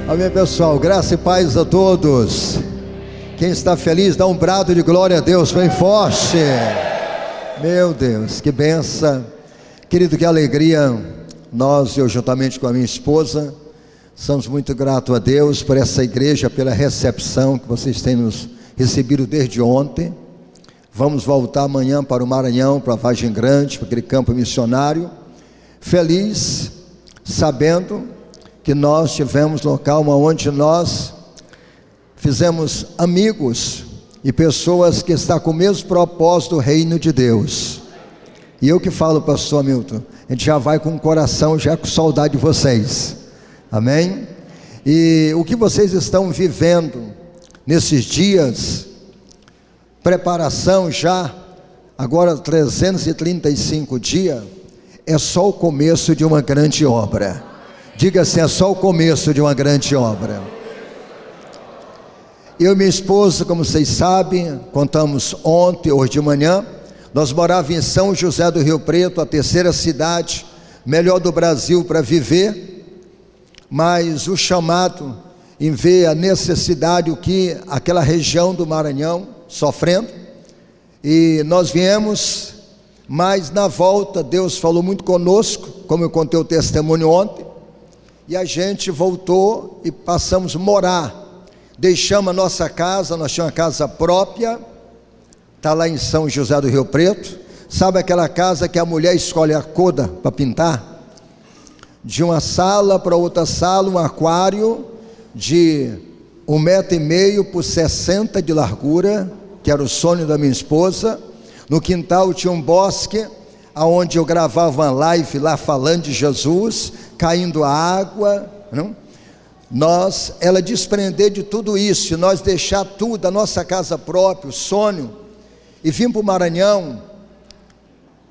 Amém, pessoal, graça e paz a todos. Quem está feliz, dá um brado de glória a Deus bem forte. Meu Deus, que benção. Querido, que alegria. Eu juntamente com a minha esposa, somos muito gratos a Deus por essa igreja, pela recepção que vocês têm nos recebido desde ontem. Vamos voltar amanhã para o Maranhão, para a Vargem Grande, para aquele campo missionário. Feliz, sabendo que nós tivemos local onde nós fizemos amigos e pessoas que estão com o mesmo propósito do reino de Deus. E eu que falo, pastor Hamilton, a gente já vai com o coração, já com saudade de vocês, amém? E o que vocês estão vivendo nesses dias, preparação já, agora 335 dias, é só o começo de uma grande obra. Diga assim, é só o começo de uma grande obra. Eu e minha esposa, como vocês sabem, contamos ontem, hoje de manhã, nós morávamos em São José do Rio Preto, a terceira cidade melhor do Brasil para viver, mas o chamado em ver a necessidade, o que aquela região do Maranhão sofrendo, e nós viemos, mas na volta Deus falou muito conosco, como eu contei o testemunho ontem, e a gente voltou e passamos a morar, deixamos a nossa casa, nós tínhamos uma casa própria, está lá em São José do Rio Preto. Sabe aquela casa que a mulher escolhe a cor para pintar? De uma sala para outra sala, um aquário de 1,5 m por 60 de largura, que era o sonho da minha esposa. No quintal tinha um bosque, onde eu gravava uma live lá falando de Jesus, caindo a água, não? Ela desprender de tudo isso, e nós deixar tudo, a nossa casa própria, o sonho, e vir para o Maranhão,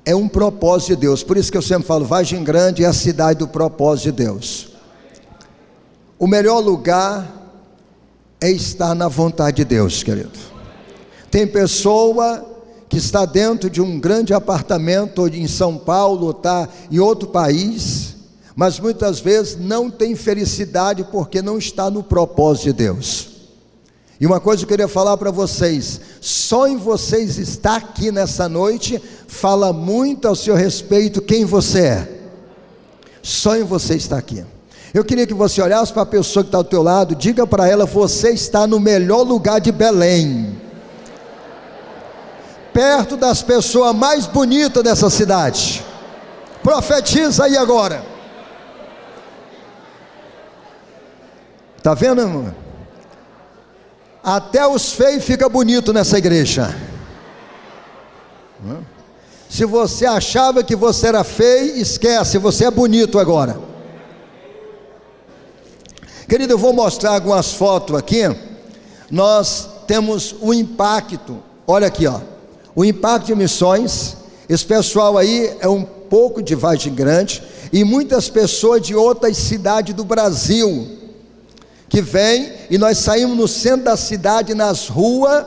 é um propósito de Deus. Por isso que eu sempre falo, Vargem Grande é a cidade do propósito de Deus. O melhor lugar é estar na vontade de Deus, querido. Tem pessoa que está dentro de um grande apartamento em São Paulo, está em outro país, mas muitas vezes não tem felicidade porque não está no propósito de Deus. E uma coisa eu queria falar para vocês, só em vocês estar aqui nessa noite, fala muito ao seu respeito quem você é. Só em você estar aqui. Eu queria que você olhasse para a pessoa que está ao teu lado, diga para ela, você está no melhor lugar de Belém, perto das pessoas mais bonitas dessa cidade. Profetiza aí agora. Está vendo, irmão? Até os feios ficam bonitos nessa igreja. Se você achava que você era feio, esquece, você é bonito agora. Querido, eu vou mostrar algumas fotos aqui. Nós temos o impacto, olha aqui, ó, o impacto de missões. Esse pessoal aí é um pouco de Vargem Grande, e muitas pessoas de outras cidades do Brasil, que vem, e nós saímos no centro da cidade, nas ruas,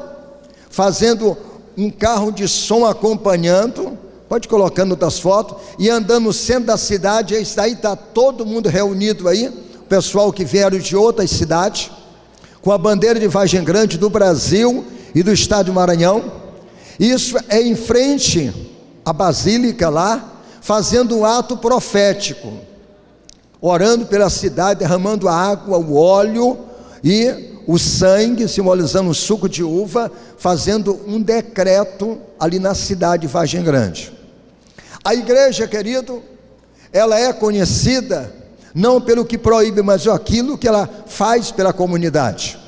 fazendo um carro de som acompanhando, pode ir colocando outras fotos, e andando no centro da cidade. Aí está todo mundo reunido aí, o pessoal que vieram de outras cidades, com a bandeira de Vargem Grande do Brasil e do estado do Maranhão. Isso é em frente à Basílica lá, fazendo um ato profético, orando pela cidade, derramando a água, o óleo e o sangue, simbolizando o suco de uva, fazendo um decreto ali na cidade de Vargem Grande. A igreja, querido, ela é conhecida não pelo que proíbe, mas aquilo que ela faz pela comunidade.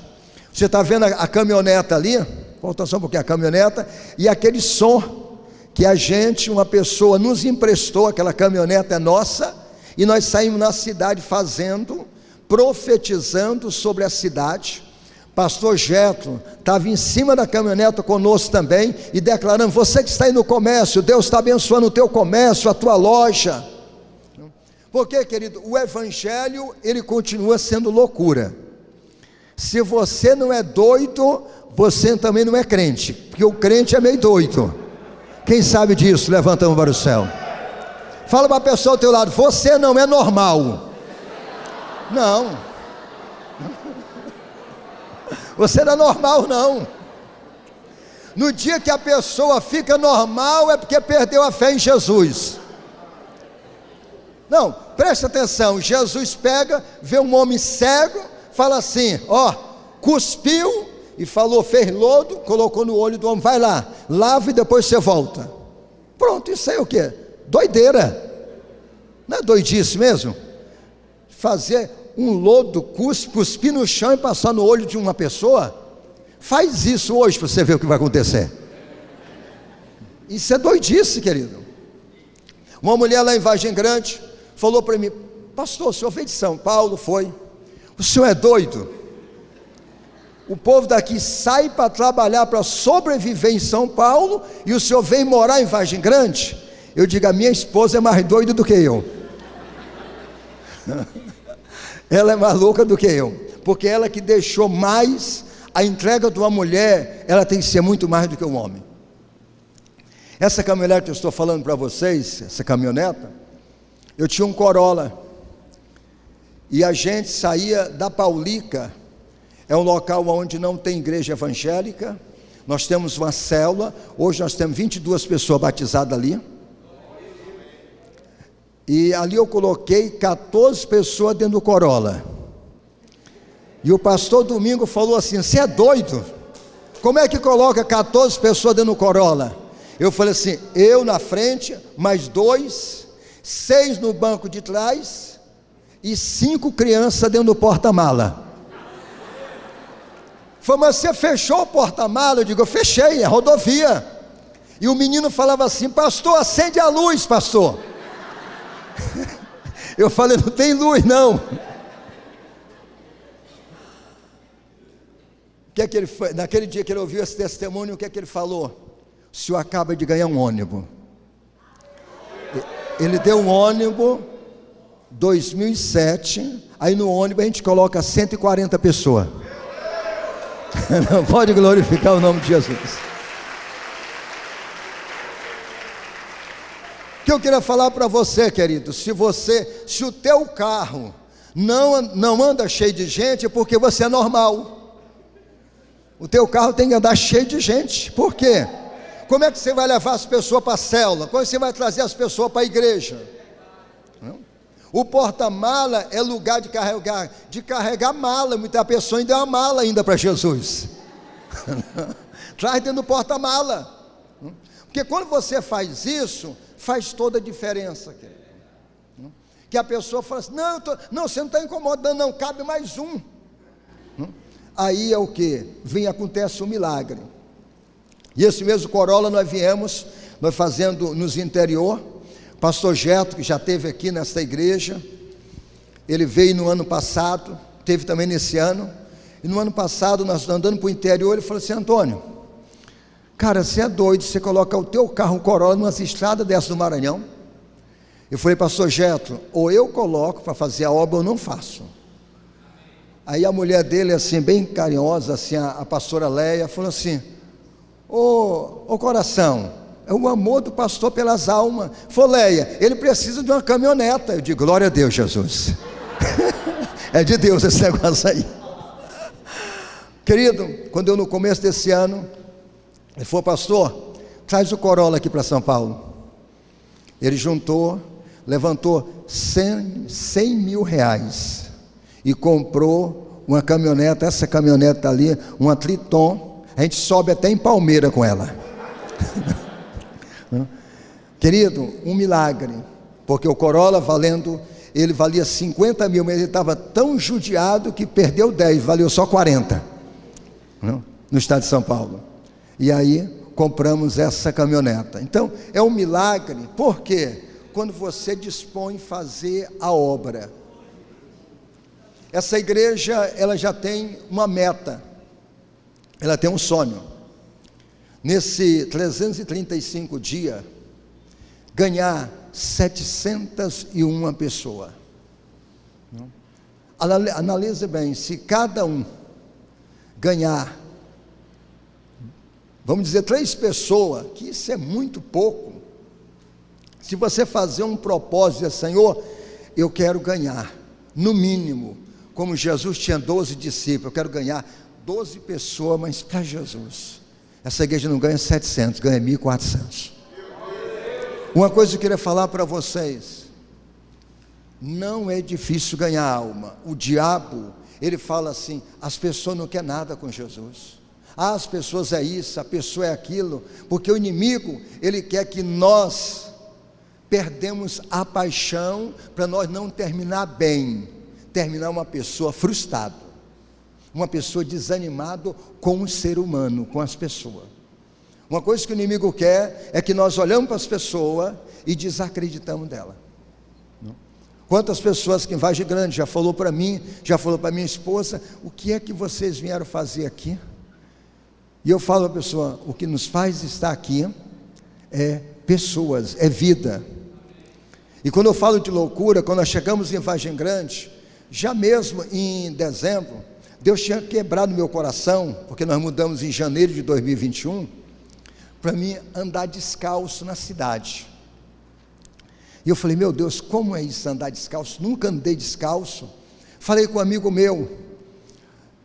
Você está vendo a caminhoneta ali? Volta só um pouquinho a caminhoneta, e aquele som que uma pessoa nos emprestou, aquela caminhoneta é nossa, e nós saímos na cidade fazendo, profetizando sobre a cidade. Pastor Getro estava em cima da caminhoneta conosco também, e declarando, você que está aí no comércio, Deus está abençoando o teu comércio, a tua loja. Porque, querido, o evangelho, ele continua sendo loucura. Se você não é doido, você também não é crente, porque o crente é meio doido. Quem sabe disso? Levanta a mão para o céu. Fala para a pessoa ao teu lado, você não é normal. Não. Você não é normal, não. No dia que a pessoa fica normal, é porque perdeu a fé em Jesus. Não, preste atenção, Jesus pega, vê um homem cego, fala assim, ó, cuspiu e falou, fez lodo, colocou no olho do homem, vai lá, lava e depois você volta. Pronto, isso aí é o quê? Doideira. Não é doidice mesmo? Fazer um lodo, cuspir no chão e passar no olho de uma pessoa? Faz isso hoje para você ver o que vai acontecer. Isso é doidice, querido. Uma mulher lá em Vargem Grande falou para mim, pastor, o senhor veio de São Paulo? Foi. O senhor é doido? O povo daqui sai para trabalhar, para sobreviver em São Paulo, e o senhor vem morar em Vargem Grande? Eu digo, a minha esposa é mais doida do que eu. Ela é mais louca do que eu, porque ela que deixou mais a entrega de uma mulher, ela tem que ser muito mais do que um homem. Essa caminhonete que eu estou falando para vocês, essa caminhoneta, eu tinha um Corolla, e a gente saía da Paulica, é um local onde não tem igreja evangélica, nós temos uma célula, hoje nós temos 22 pessoas batizadas ali, e ali eu coloquei 14 pessoas dentro do Corolla, e o pastor domingo falou assim, você é doido? Como é que coloca 14 pessoas dentro do Corolla? Eu falei assim, eu na frente, mais 2, 6 no banco de trás, e 5 crianças dentro do porta-mala. Falei, mas você fechou o porta-mala? Eu digo, eu fechei, é rodovia. E o menino falava assim, pastor, acende a luz, pastor. Eu falei, não tem luz não. O que é que ele foi? Naquele dia que ele ouviu esse testemunho, o que é que ele falou? O senhor acaba de ganhar um ônibus. Ele deu um ônibus 2007, aí no ônibus a gente coloca 140 pessoas. Não pode glorificar o nome de Jesus. O que eu queria falar para você, querido, se o teu carro não anda cheio de gente, é porque você é normal. O teu carro tem que andar cheio de gente. Por quê? Como é que você vai levar as pessoas para a célula? Como você vai trazer as pessoas para a igreja? O porta-mala é lugar de carregar mala. Muita pessoa ainda é uma mala ainda para Jesus. Traz dentro do porta-mala. Porque quando você faz isso, faz toda a diferença. Que a pessoa fala assim, não, você não está incomodando, não, cabe mais um. Aí é o que? Acontece um milagre. E esse mesmo Corolla nós fazendo nos interior. Pastor Geto, que já esteve aqui nesta igreja, ele veio no ano passado, teve também nesse ano, e no ano passado nós andando para o interior, ele falou assim, Antônio, cara, você é doido, você coloca o teu carro, um Corolla, numa estrada dessa do Maranhão? Eu falei, pastor Geto, ou eu coloco para fazer a obra ou não faço. Aí a mulher dele, assim, bem carinhosa, assim, a pastora Leia, falou assim, ô coração, é o amor do pastor pelas almas. Falou, Leia, ele precisa de uma caminhoneta. Eu digo, glória a Deus, Jesus. É de Deus esse negócio aí. Querido, quando eu no começo desse ano, ele falou, pastor, traz o Corolla aqui para São Paulo. Ele levantou 100 mil reais e comprou uma caminhoneta, essa caminhoneta ali, uma Triton, a gente sobe até em Palmeira com ela. Querido, um milagre, porque o Corolla ele valia 50 mil, mas ele estava tão judiado que perdeu 10, valeu só 40, no estado de São Paulo. E aí compramos essa caminhoneta. Então é um milagre, porque quando você dispõe fazer a obra. Essa igreja, ela já tem uma meta, ela tem um sonho. Nesse 335 dias, ganhar 701 pessoas. Analise bem, se cada um ganhar, vamos dizer 3 pessoas, que isso é muito pouco. Se você fazer um propósito, Senhor, eu quero ganhar, no mínimo, como Jesus tinha 12 discípulos. Eu quero ganhar 12 pessoas, mas para Jesus. Essa igreja não ganha 700, ganha 1.400. Uma coisa que eu queria falar para vocês: não é difícil ganhar alma. O diabo, ele fala assim: as pessoas não querem nada com Jesus. As pessoas é isso, a pessoa é aquilo. Porque o inimigo, ele quer que nós perdemos a paixão, para nós não terminar bem, terminar uma pessoa frustrada, uma pessoa desanimada com o ser humano, com as pessoas. Uma coisa que o inimigo quer é que nós olhamos para as pessoas e desacreditamos dela. Quantas pessoas que em Vargem Grande já falou para mim, já falou para minha esposa: o que é que vocês vieram fazer aqui? E eu falo para a pessoa: o que nos faz estar aqui é pessoas, é vida. E quando eu falo de loucura, quando nós chegamos em Vargem Grande, já mesmo em dezembro, Deus tinha quebrado meu coração, porque nós mudamos em janeiro de 2021, para mim andar descalço na cidade. E eu falei: meu Deus, como é isso, andar descalço? Nunca andei descalço. Falei com um amigo meu,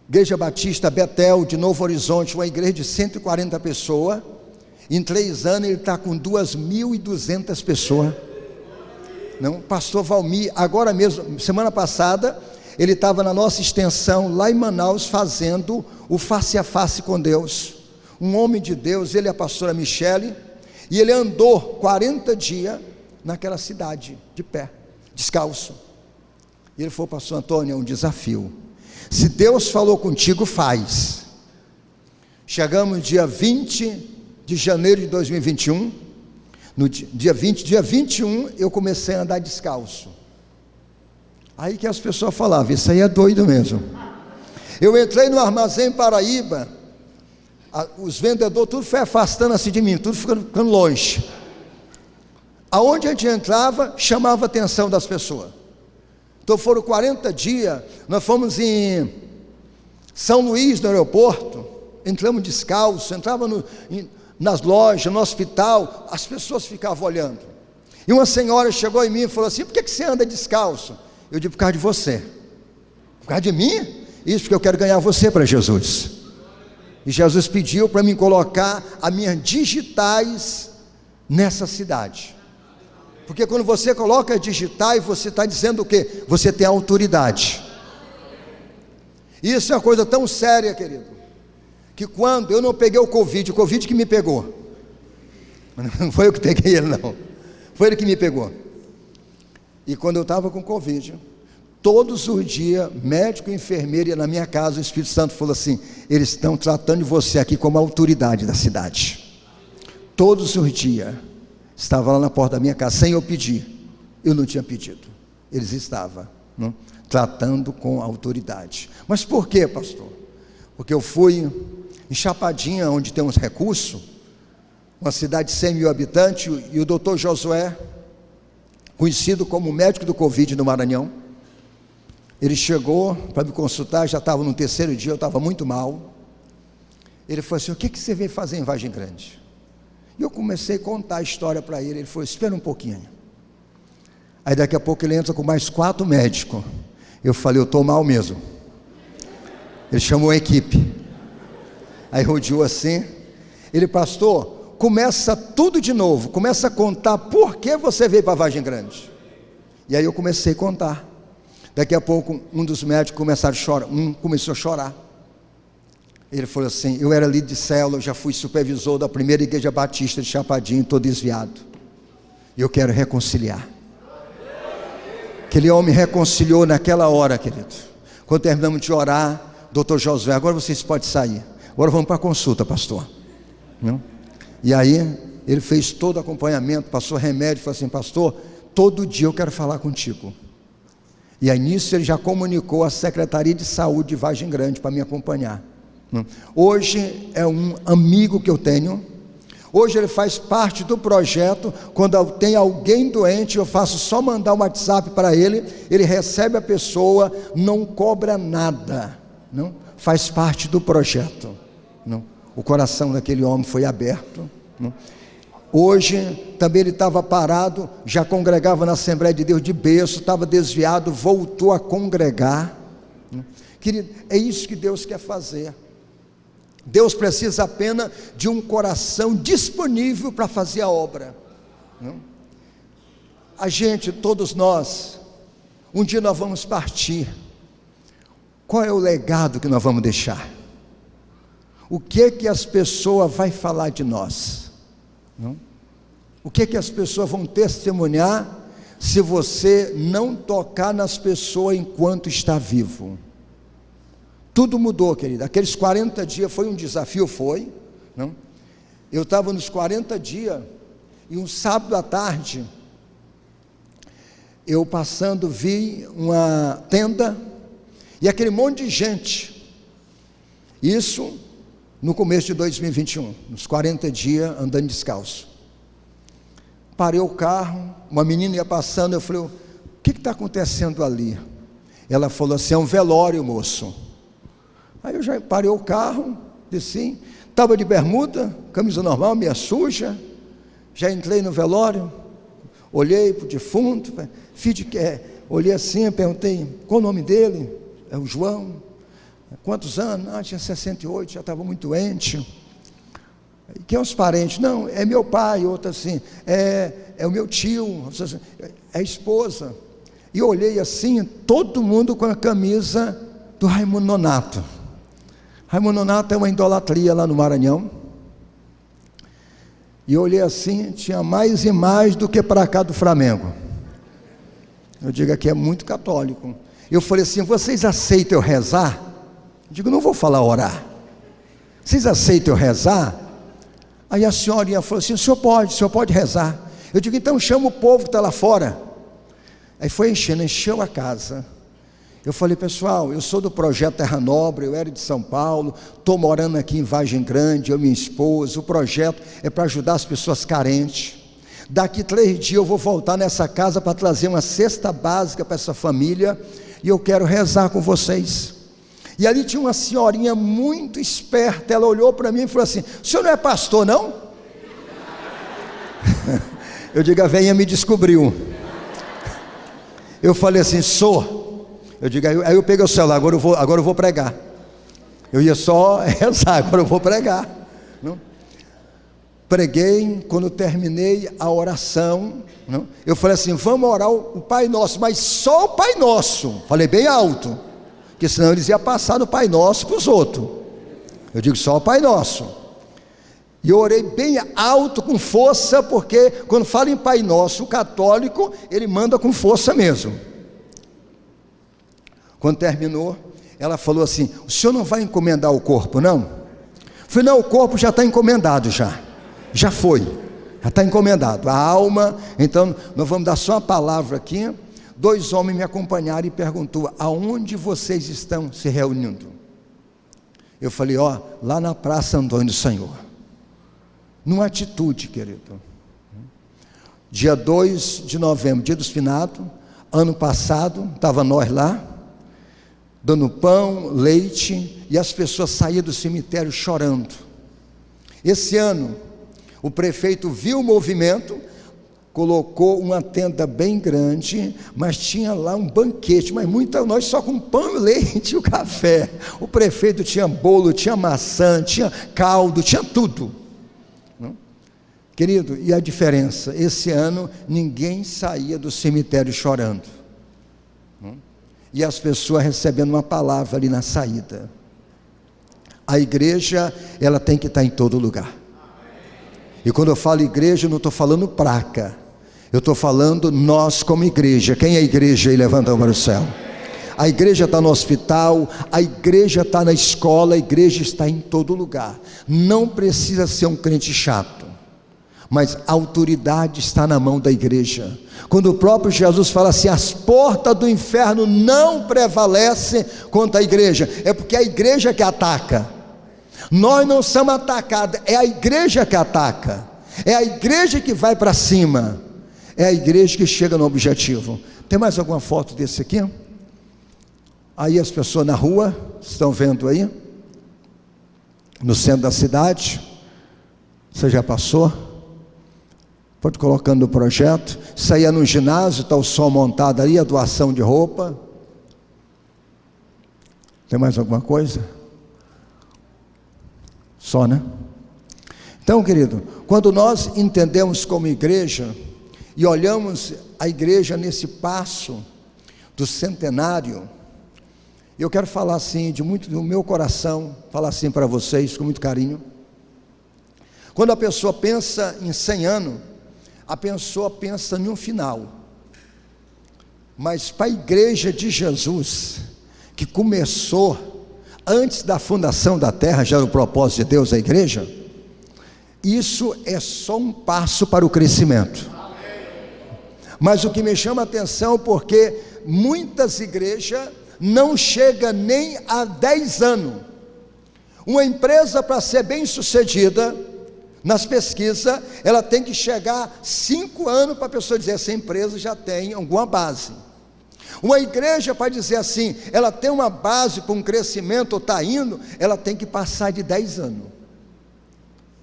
Igreja Batista Betel de Novo Horizonte, uma igreja de 140 pessoas. Em 3 anos ele está com 2.200 pessoas. Não, pastor Valmir, agora mesmo, semana passada, ele estava na nossa extensão lá em Manaus, fazendo o face a face com Deus. Um homem de Deus, ele é a pastora Michele, e ele andou 40 dias naquela cidade, de pé, descalço. E ele falou: pastor Antônio, é um desafio. Se Deus falou contigo, faz. Chegamos dia 20 de janeiro de 2021. No dia 21, eu comecei a andar descalço. Aí que as pessoas falavam: isso aí é doido mesmo. Eu entrei no Armazém Paraíba, os vendedores tudo foi afastando assim de mim, tudo ficando longe. Aonde a gente entrava, chamava a atenção das pessoas. Então foram 40 dias, nós fomos em São Luís, no aeroporto, entramos descalço, entrava nas lojas, no hospital, as pessoas ficavam olhando. E uma senhora chegou em mim e falou assim: por que você anda descalço? Eu disse: por causa de você. Por causa de mim? Isso, porque eu quero ganhar você para Jesus. E Jesus pediu para mim colocar as minhas digitais nessa cidade. Porque quando você coloca digitais, você está dizendo o quê? Você tem autoridade. Isso é uma coisa tão séria, querido, que quando eu não peguei o Covid que me pegou. Não foi eu que peguei ele, não. Foi ele que me pegou. E quando eu estava com Covid, todos os dias, médico e enfermeira ia na minha casa, o Espírito Santo falou assim: eles estão tratando de você aqui como autoridade da cidade. Todos os dias, estava lá na porta da minha casa, sem eu pedir. Eu não tinha pedido. Eles estavam, não, tratando com autoridade. Mas por quê, pastor? Porque eu fui em Chapadinha, onde tem uns recursos, uma cidade de 100 mil habitantes, e o doutor Josué, conhecido como médico do Covid no Maranhão, ele chegou para me consultar, já estava no 3º dia, eu estava muito mal. Ele falou assim: o que você veio fazer em Vargem Grande? E eu comecei a contar a história para ele. Ele falou: espera um pouquinho. Aí daqui a pouco ele entra com mais 4 médicos. Eu falei: eu estou mal mesmo. Ele chamou a equipe, aí rodeou assim. Ele: pastor, começa tudo de novo, começa a contar por que você veio para Vargem Grande. E aí eu comecei a contar. Daqui a pouco um dos médicos começou a chorar. Ele falou assim: eu era líder de célula, eu já fui supervisor da primeira igreja batista de Chapadinho, estou desviado, e eu quero reconciliar. Aquele homem reconciliou naquela hora, querido. Quando terminamos de orar, doutor Josué: agora vocês podem sair, agora vamos para a consulta, pastor. Não? E aí ele fez todo o acompanhamento, passou remédio, falou assim: pastor, todo dia eu quero falar contigo. E aí nisso ele já comunicou a Secretaria de Saúde de Vargem Grande para me acompanhar. Hoje é um amigo que eu tenho. Hoje ele faz parte do projeto. Quando tem alguém doente, eu faço só mandar um WhatsApp para ele, ele recebe a pessoa, não cobra nada, não? Faz parte do projeto, não? O coração daquele homem foi aberto, não? Hoje também ele estava parado, já congregava na Assembleia de Deus de berço, estava desviado, voltou a congregar, Querido, é isso que Deus quer fazer. Deus precisa apenas de um coração disponível para fazer a obra. A gente, todos nós, um dia nós vamos partir. Qual é o legado que nós vamos deixar? O que as pessoas vão falar de nós? O que as pessoas vão testemunhar se você não tocar nas pessoas enquanto está vivo? Tudo mudou, querida. Aqueles 40 dias foi um desafio, foi. Não? Eu estava nos 40 dias, e um sábado à tarde, eu passando, vi uma tenda, e aquele monte de gente. Isso no começo de 2021, nos 40 dias andando descalço. Parei o carro, uma menina ia passando, eu falei, o que está acontecendo ali? Ela falou assim, é um velório, moço. Aí eu já parei o carro, desci, estava de bermuda, camisa normal, meia suja, já entrei no velório, olhei para o defunto, olhei assim, perguntei, qual o nome dele? É o João. Quantos anos? Tinha 68, já estava muito doente. Quem é os parentes? Não, é meu pai. Outro assim, é o meu tio, é a esposa. E eu olhei assim, todo mundo com a camisa do Raimundo Nonato. Raimundo Nonato é uma idolatria lá no Maranhão. E eu olhei assim, tinha mais e mais do que para cá do Flamengo. Eu digo aqui é muito católico. Eu falei assim, vocês aceitam eu rezar? Eu digo, não vou falar orar. Vocês aceitam eu rezar? Aí a senhorinha falou assim, o senhor pode rezar. Eu digo, então chama o povo que está lá fora. Aí foi encheu a casa. Eu falei, pessoal, eu sou do projeto Terra Nobre, eu era de São Paulo, estou morando aqui em Vargem Grande, eu e minha esposa. O projeto é para ajudar as pessoas carentes. Daqui 3 dias eu vou voltar nessa casa para trazer uma cesta básica para essa família, e eu quero rezar com vocês. E ali tinha uma senhorinha muito esperta, ela olhou para mim e falou assim, o senhor não é pastor não? Eu digo, a velhinha me descobriu. Eu falei assim, sou. Eu digo, aí eu peguei o celular, agora eu vou pregar. Eu ia só rezar, agora eu vou pregar. Não? Preguei, quando terminei a oração, não? Eu falei assim, vamos orar o Pai Nosso, mas só o Pai Nosso. Falei bem alto, porque senão eles iam passar no Pai Nosso para os outros. Eu digo, só o Pai Nosso. E eu orei bem alto, com força, porque quando fala em Pai Nosso, o católico, ele manda com força mesmo. Quando terminou, ela falou assim, o senhor não vai encomendar o corpo não? Eu falei, não, o corpo já está encomendado já foi, já está encomendado, a alma. Então nós vamos dar só uma palavra aqui. 2 homens me acompanharam e perguntou, aonde vocês estão se reunindo? Eu falei, lá na Praça Antônio do Senhor. Numa atitude, querido. Dia 2 de novembro, dia dos finados, ano passado, estava nós lá, dando pão, leite, e as pessoas saíam do cemitério chorando. Esse ano, o prefeito viu o movimento, colocou uma tenda bem grande, mas tinha lá um banquete, mas nós só com pão, leite e o café. O prefeito tinha bolo, tinha maçã, tinha caldo, tinha tudo. Não? Querido, e a diferença? Esse ano ninguém saía do cemitério chorando. Não? E as pessoas recebendo uma palavra ali na saída. A igreja, ela tem que estar em todo lugar. E quando eu falo igreja, eu não estou falando placa. Eu estou falando nós como igreja. Quem é a igreja aí? Levanta a mão para o céu. A igreja está no hospital, a igreja está na escola, a igreja está em todo lugar. Não precisa ser um crente chato, mas a autoridade está na mão da igreja. Quando o próprio Jesus fala assim, as portas do inferno não prevalecem contra a igreja, é porque é a igreja que ataca. Nós não somos atacados, é a igreja que ataca, é a igreja que vai para cima, é a igreja que chega no objetivo. Tem mais alguma foto desse aqui? Aí as pessoas na rua, estão vendo aí? No centro da cidade. Você já passou? Pode colocando no projeto. Isso aí é no ginásio, está o som montado ali, a doação de roupa. Tem mais alguma coisa? Só, né? Então, querido, quando nós entendemos como igreja e olhamos a igreja nesse passo do centenário, eu quero falar assim, de muito do meu coração, falar assim para vocês com muito carinho. Quando a pessoa pensa em 100 anos, a pessoa pensa em um final. Mas para a igreja de Jesus, que começou antes da fundação da terra, já era o propósito de Deus, a igreja, isso é só um passo para o crescimento. Mas o que me chama a atenção, porque muitas igrejas não chegam nem a 10 anos. Uma empresa, para ser bem sucedida nas pesquisas, ela tem que chegar 5 anos para a pessoa dizer, essa empresa já tem alguma base. Uma igreja, para dizer assim, ela tem uma base para um crescimento, ou está indo, ela tem que passar de 10 anos.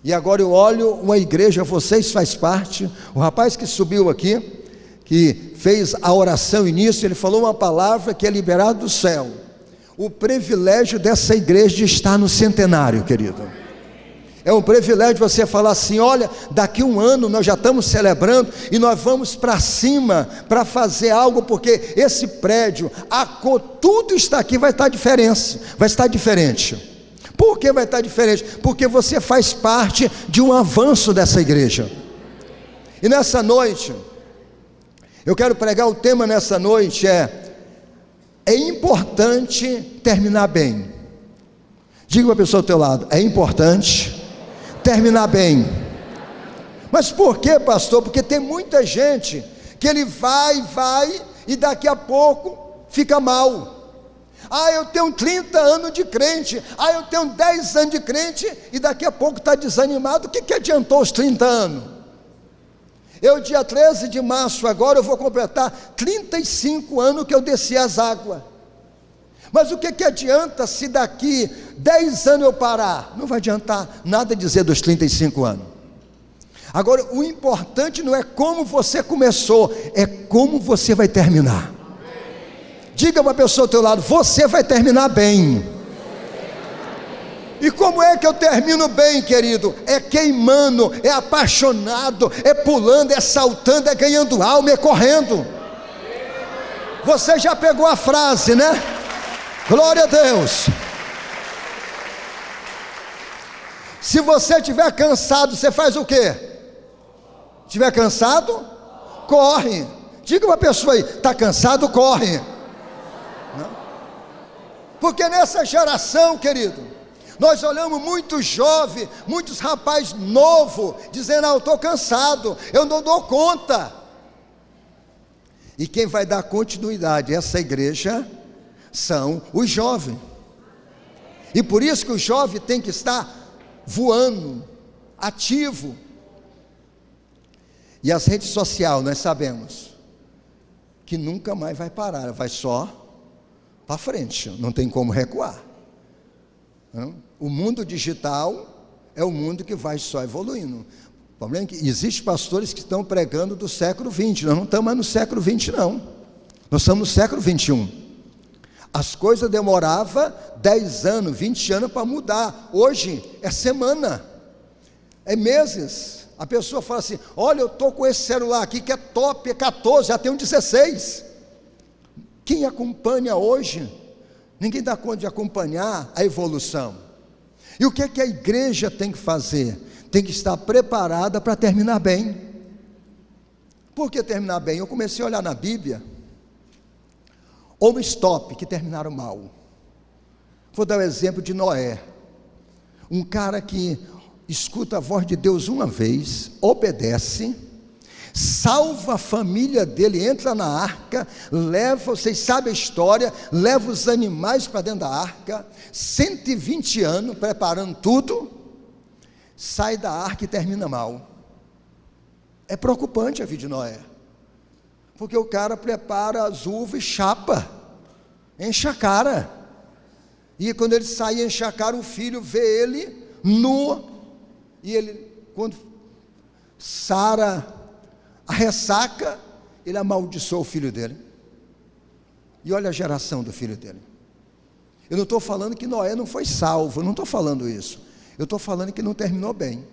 E agora eu olho uma igreja, vocês faz parte, o rapaz que subiu aqui, que fez a oração início, ele falou uma palavra que é liberada do céu. O privilégio dessa igreja de estar no centenário, querido. É um privilégio você falar assim, olha, daqui 1 ano nós já estamos celebrando e nós vamos para cima para fazer algo, porque esse prédio, tudo está aqui, vai estar diferente. Por que vai estar diferente? Porque você faz parte de um avanço dessa igreja. E nessa noite, eu quero pregar o tema nessa noite, é importante terminar bem. Diga para a pessoa ao teu lado, é importante terminar bem. Mas por que, pastor? Porque tem muita gente que ele vai e daqui a pouco fica mal. Eu tenho 30 anos de crente, eu tenho 10 anos de crente e daqui a pouco está desanimado. O que adiantou os 30 anos? Eu dia 13 de março agora eu vou completar 35 anos que eu desci as águas. Mas o que adianta se daqui 10 anos eu parar? Não vai adiantar nada dizer dos 35 anos. Agora, o importante não é como você começou, é como você vai terminar. Diga para a pessoa ao teu lado, você vai terminar bem. E como é que eu termino bem, querido? É queimando, é apaixonado, é pulando, é saltando, é ganhando alma, é correndo. Você já pegou a frase, né? Glória a Deus. Se você estiver cansado, você faz o quê? Estiver cansado, corre. Diga para a pessoa aí, está cansado, corre. Não? Porque nessa geração, querido, nós olhamos muitos jovens, muitos rapazes novos, dizendo, eu estou cansado, eu não dou conta. E quem vai dar continuidade a essa igreja são os jovens. E por isso que o jovem tem que estar voando, ativo. E as redes sociais, nós sabemos que nunca mais vai parar, vai só para frente, não tem como recuar. O mundo digital é o mundo que vai só evoluindo. O problema é que existem pastores que estão pregando do século XX, nós não estamos mais no século XX não, nós estamos no século XXI. As coisas demoravam 10 anos, 20 anos para mudar. Hoje é semana, é meses. A pessoa fala assim, olha, eu estou com esse celular aqui que é top, é 14, já tenho 16. Quem acompanha hoje, ninguém dá conta de acompanhar a evolução. E o que é que a igreja tem que fazer? Tem que estar preparada para terminar bem. Por que terminar bem? Eu comecei a olhar na Bíblia homens top que terminaram mal. Vou dar o exemplo de Noé, um cara que escuta a voz de Deus uma vez, obedece, salva a família dele, entra na arca, leva, vocês sabem a história, leva os animais para dentro da arca, 120 anos preparando tudo, sai da arca e termina mal. É preocupante a vida de Noé, porque o cara prepara as uvas e chapa, enche a cara, e quando ele sai e enche a cara, o filho vê ele nu, e ele, quando Sara a ressaca, ele amaldiçoou o filho dele, e olha a geração do filho dele. Eu não estou falando que Noé não foi salvo, eu não estou falando isso. Eu estou falando que não terminou bem.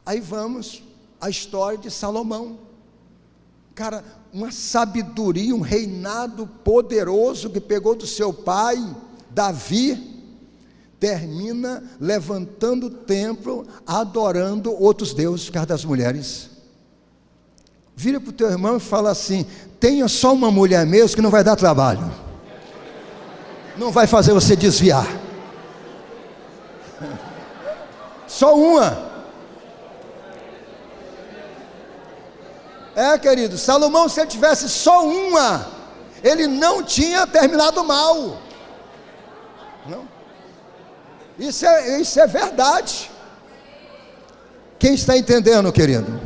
Aí vamos à história de Salomão. Cara, uma sabedoria, um reinado poderoso que pegou do seu pai, Davi, termina levantando o templo, adorando outros deuses, por causa das mulheres. Vira para o teu irmão e fala assim: tenha só uma mulher mesmo que não vai dar trabalho, não vai fazer você desviar. Só uma. Querido, Salomão, se ele tivesse só uma, ele não tinha terminado mal. Não. Isso é verdade. Quem está entendendo, querido?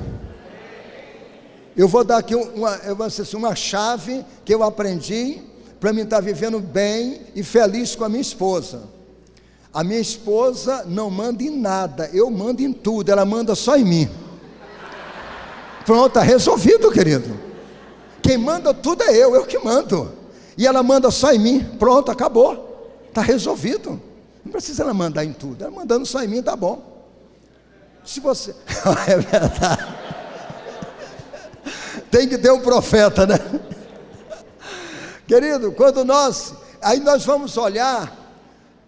Eu vou dar aqui uma chave que eu aprendi para mim estar vivendo bem e feliz com a minha esposa. A minha esposa não manda em nada, eu mando em tudo, ela manda só em mim. Pronto, está resolvido, querido. Quem manda tudo é eu que mando. E ela manda só em mim, pronto, acabou. Está resolvido. Não precisa ela mandar em tudo, ela mandando só em mim, tá bom. Se você... é verdade. Tem que ter um profeta, né? Querido, aí nós vamos olhar,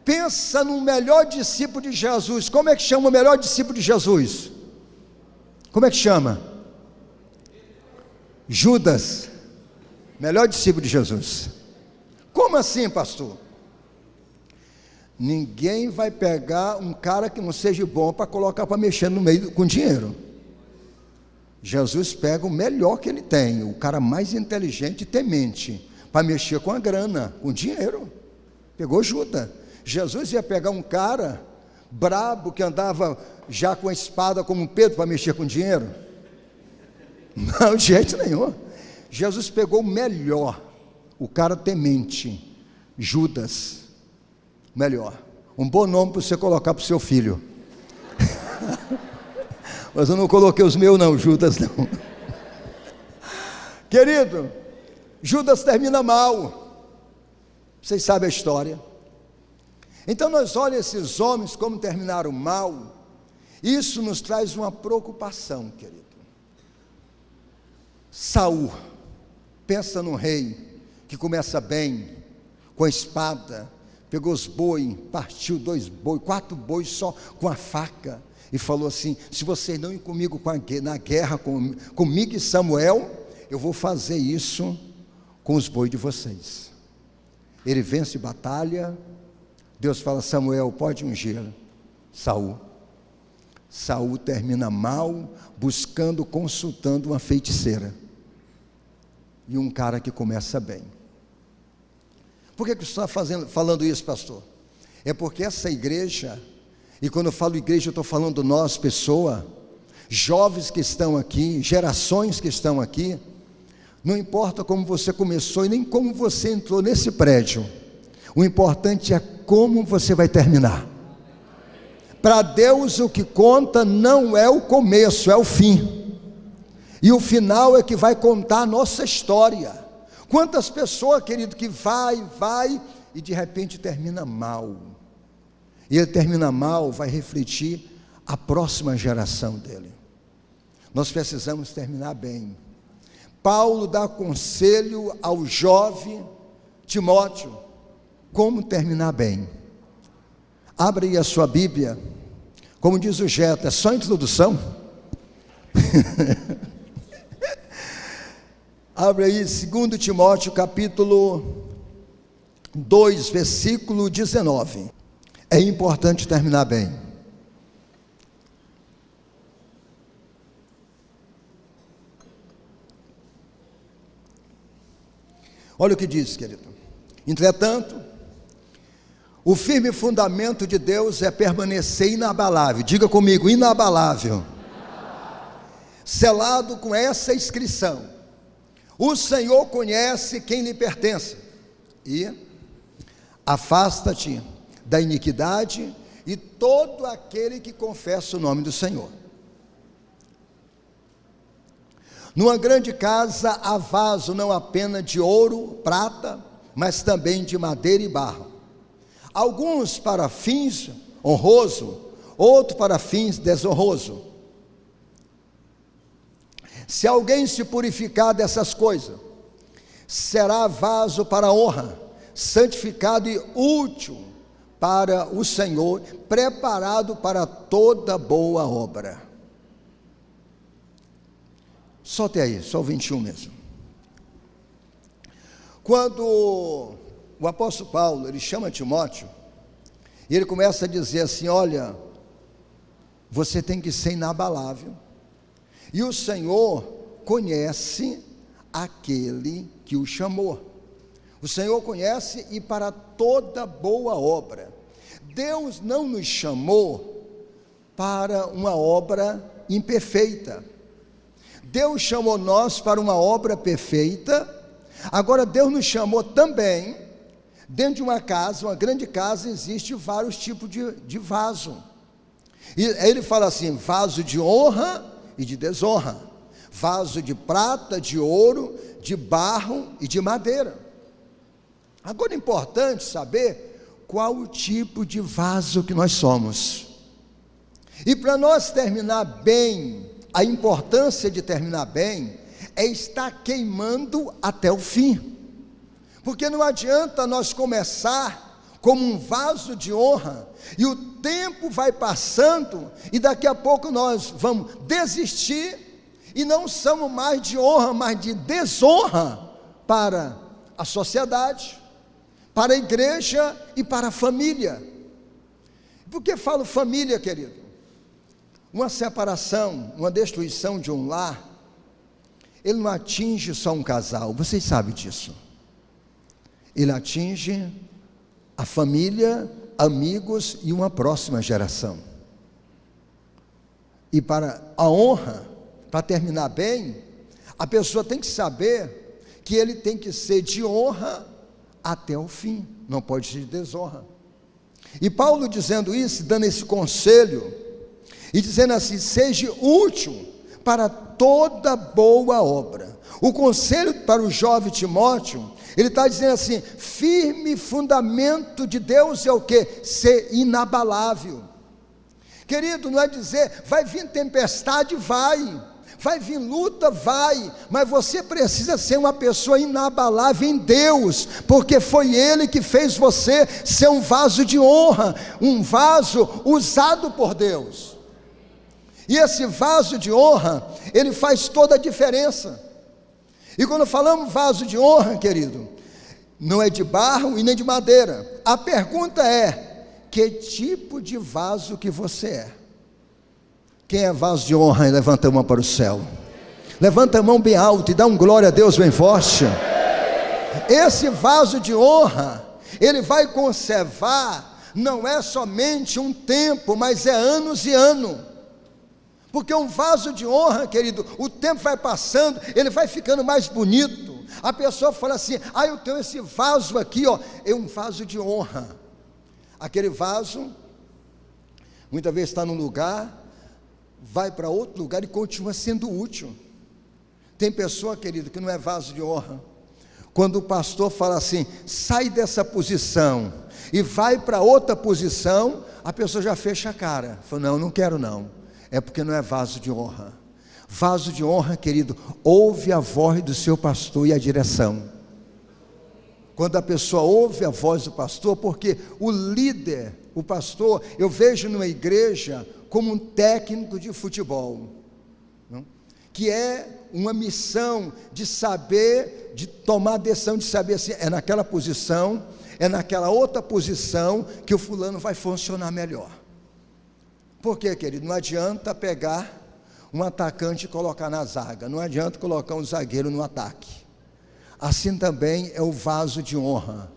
pensa no melhor discípulo de Jesus. Como é que chama o melhor discípulo de Jesus? Como é que chama? Judas, melhor discípulo de Jesus. Como assim, pastor? Ninguém vai pegar um cara que não seja bom para colocar para mexer no meio com dinheiro. Jesus pega o melhor que ele tem, o cara mais inteligente e temente, para mexer com a grana, com dinheiro. Pegou Judas. Jesus ia pegar um cara brabo que andava já com a espada como Pedro para mexer com dinheiro? Não, de jeito nenhum. Jesus pegou o melhor, o cara temente, Judas. Melhor, um bom nome para você colocar para o seu filho. Mas eu não coloquei os meus não, Judas não. Querido, Judas termina mal. Vocês sabem a história. Então nós olhamos esses homens como terminaram mal. Isso nos traz uma preocupação, querido. Saul, pensa num rei que começa bem, com a espada, pegou os bois, partiu 4 bois só com a faca, e falou assim: se vocês não irem comigo na guerra, comigo e Samuel, eu vou fazer isso com os bois de vocês. Ele vence batalha, Deus fala: Samuel, pode ungir Saul. Saul termina mal, buscando, consultando uma feiticeira, e um cara que começa bem. Por que você está falando isso, pastor? É porque essa igreja, e quando eu falo igreja, eu estou falando nós, pessoa, jovens que estão aqui, gerações que estão aqui, não importa como você começou e nem como você entrou nesse prédio, o importante é como você vai terminar. Para Deus o que conta não é o começo, é o fim, e o final é que vai contar a nossa história. Quantas pessoas, querido, que vai e de repente termina mal, e ele termina mal, vai refletir a próxima geração dele. Nós precisamos terminar bem. Paulo dá conselho ao jovem Timóteo, como terminar bem. Abre aí a sua Bíblia, como diz o Geto, é só introdução? Abre aí 2 Timóteo capítulo 2, versículo 19. É importante terminar bem. Olha o que diz, querido: entretanto, o firme fundamento de Deus é permanecer inabalável. Diga comigo: inabalável. Selado com essa inscrição: o Senhor conhece quem lhe pertence, e afasta-te da iniquidade e todo aquele que confessa o nome do Senhor. Numa grande casa há vaso não apenas de ouro, prata, mas também de madeira e barro, alguns para fins honroso, outro para fins desonroso. Se alguém se purificar dessas coisas, será vaso para honra, santificado e útil para o Senhor, preparado para toda boa obra. Só até aí, só o 21 mesmo. Quando o apóstolo Paulo, ele chama Timóteo, e ele começa a dizer assim: olha, você tem que ser inabalável, e o Senhor conhece aquele que o chamou. O Senhor conhece, e para toda boa obra. Deus não nos chamou para uma obra imperfeita. Deus chamou nós para uma obra perfeita. Agora Deus nos chamou também, dentro de uma casa, uma grande casa, existe vários tipos de vaso. E ele fala assim: vaso de honra e de desonra, vaso de prata, de ouro, de barro e de madeira. Agora é importante saber qual o tipo de vaso que nós somos. E para nós terminar bem, a importância de terminar bem é estar queimando até o fim. Porque não adianta nós começar como um vaso de honra, e o tempo vai passando, e daqui a pouco nós vamos desistir, e não somos mais de honra, mas de desonra para a sociedade, para a igreja e para a família. Por que falo família, querido? Uma separação, uma destruição de um lar, ele não atinge só um casal, vocês sabem disso. Ele atinge a família, amigos e uma próxima geração. E para a honra, para terminar bem, a pessoa tem que saber que ele tem que ser de honra até o fim, não pode ser de desonra. E Paulo dizendo isso, dando esse conselho, e dizendo assim: seja útil para toda boa obra. O conselho para o jovem Timóteo, ele está dizendo assim: firme fundamento de Deus é o que? Ser inabalável. Querido, não é dizer, vai vir tempestade, vai vir luta, mas você precisa ser uma pessoa inabalável em Deus, porque foi Ele que fez você ser um vaso de honra, um vaso usado por Deus. E esse vaso de honra, ele faz toda a diferença. E quando falamos vaso de honra, querido, não é de barro e nem de madeira. A pergunta é: que tipo de vaso que você é? Quem é vaso de honra, levanta a mão para o céu. Levanta a mão bem alto e dá um glória a Deus bem forte. Esse vaso de honra, ele vai conservar, não é somente um tempo, mas é anos e anos. Porque um vaso de honra, querido, o tempo vai passando, ele vai ficando mais bonito. A pessoa fala assim: eu tenho esse vaso aqui, é um vaso de honra. Aquele vaso, muitas vezes está num lugar, vai para outro lugar e continua sendo útil. Tem pessoa, querido, que não é vaso de honra. Quando o pastor fala assim: sai dessa posição e vai para outra posição, a pessoa já fecha a cara, fala: não quero não. É porque não é vaso de honra. Vaso de honra, querido, ouve a voz do seu pastor e a direção. Quando a pessoa ouve a voz do pastor, porque o líder, o pastor, eu vejo numa igreja como um técnico de futebol, não? Que é uma missão de saber, de tomar a decisão, de saber assim, é naquela posição, é naquela outra posição que o fulano vai funcionar melhor. Por quê, querido? Não adianta pegar um atacante e colocar na zaga, não adianta colocar um zagueiro no ataque. Assim também é o vaso de honra.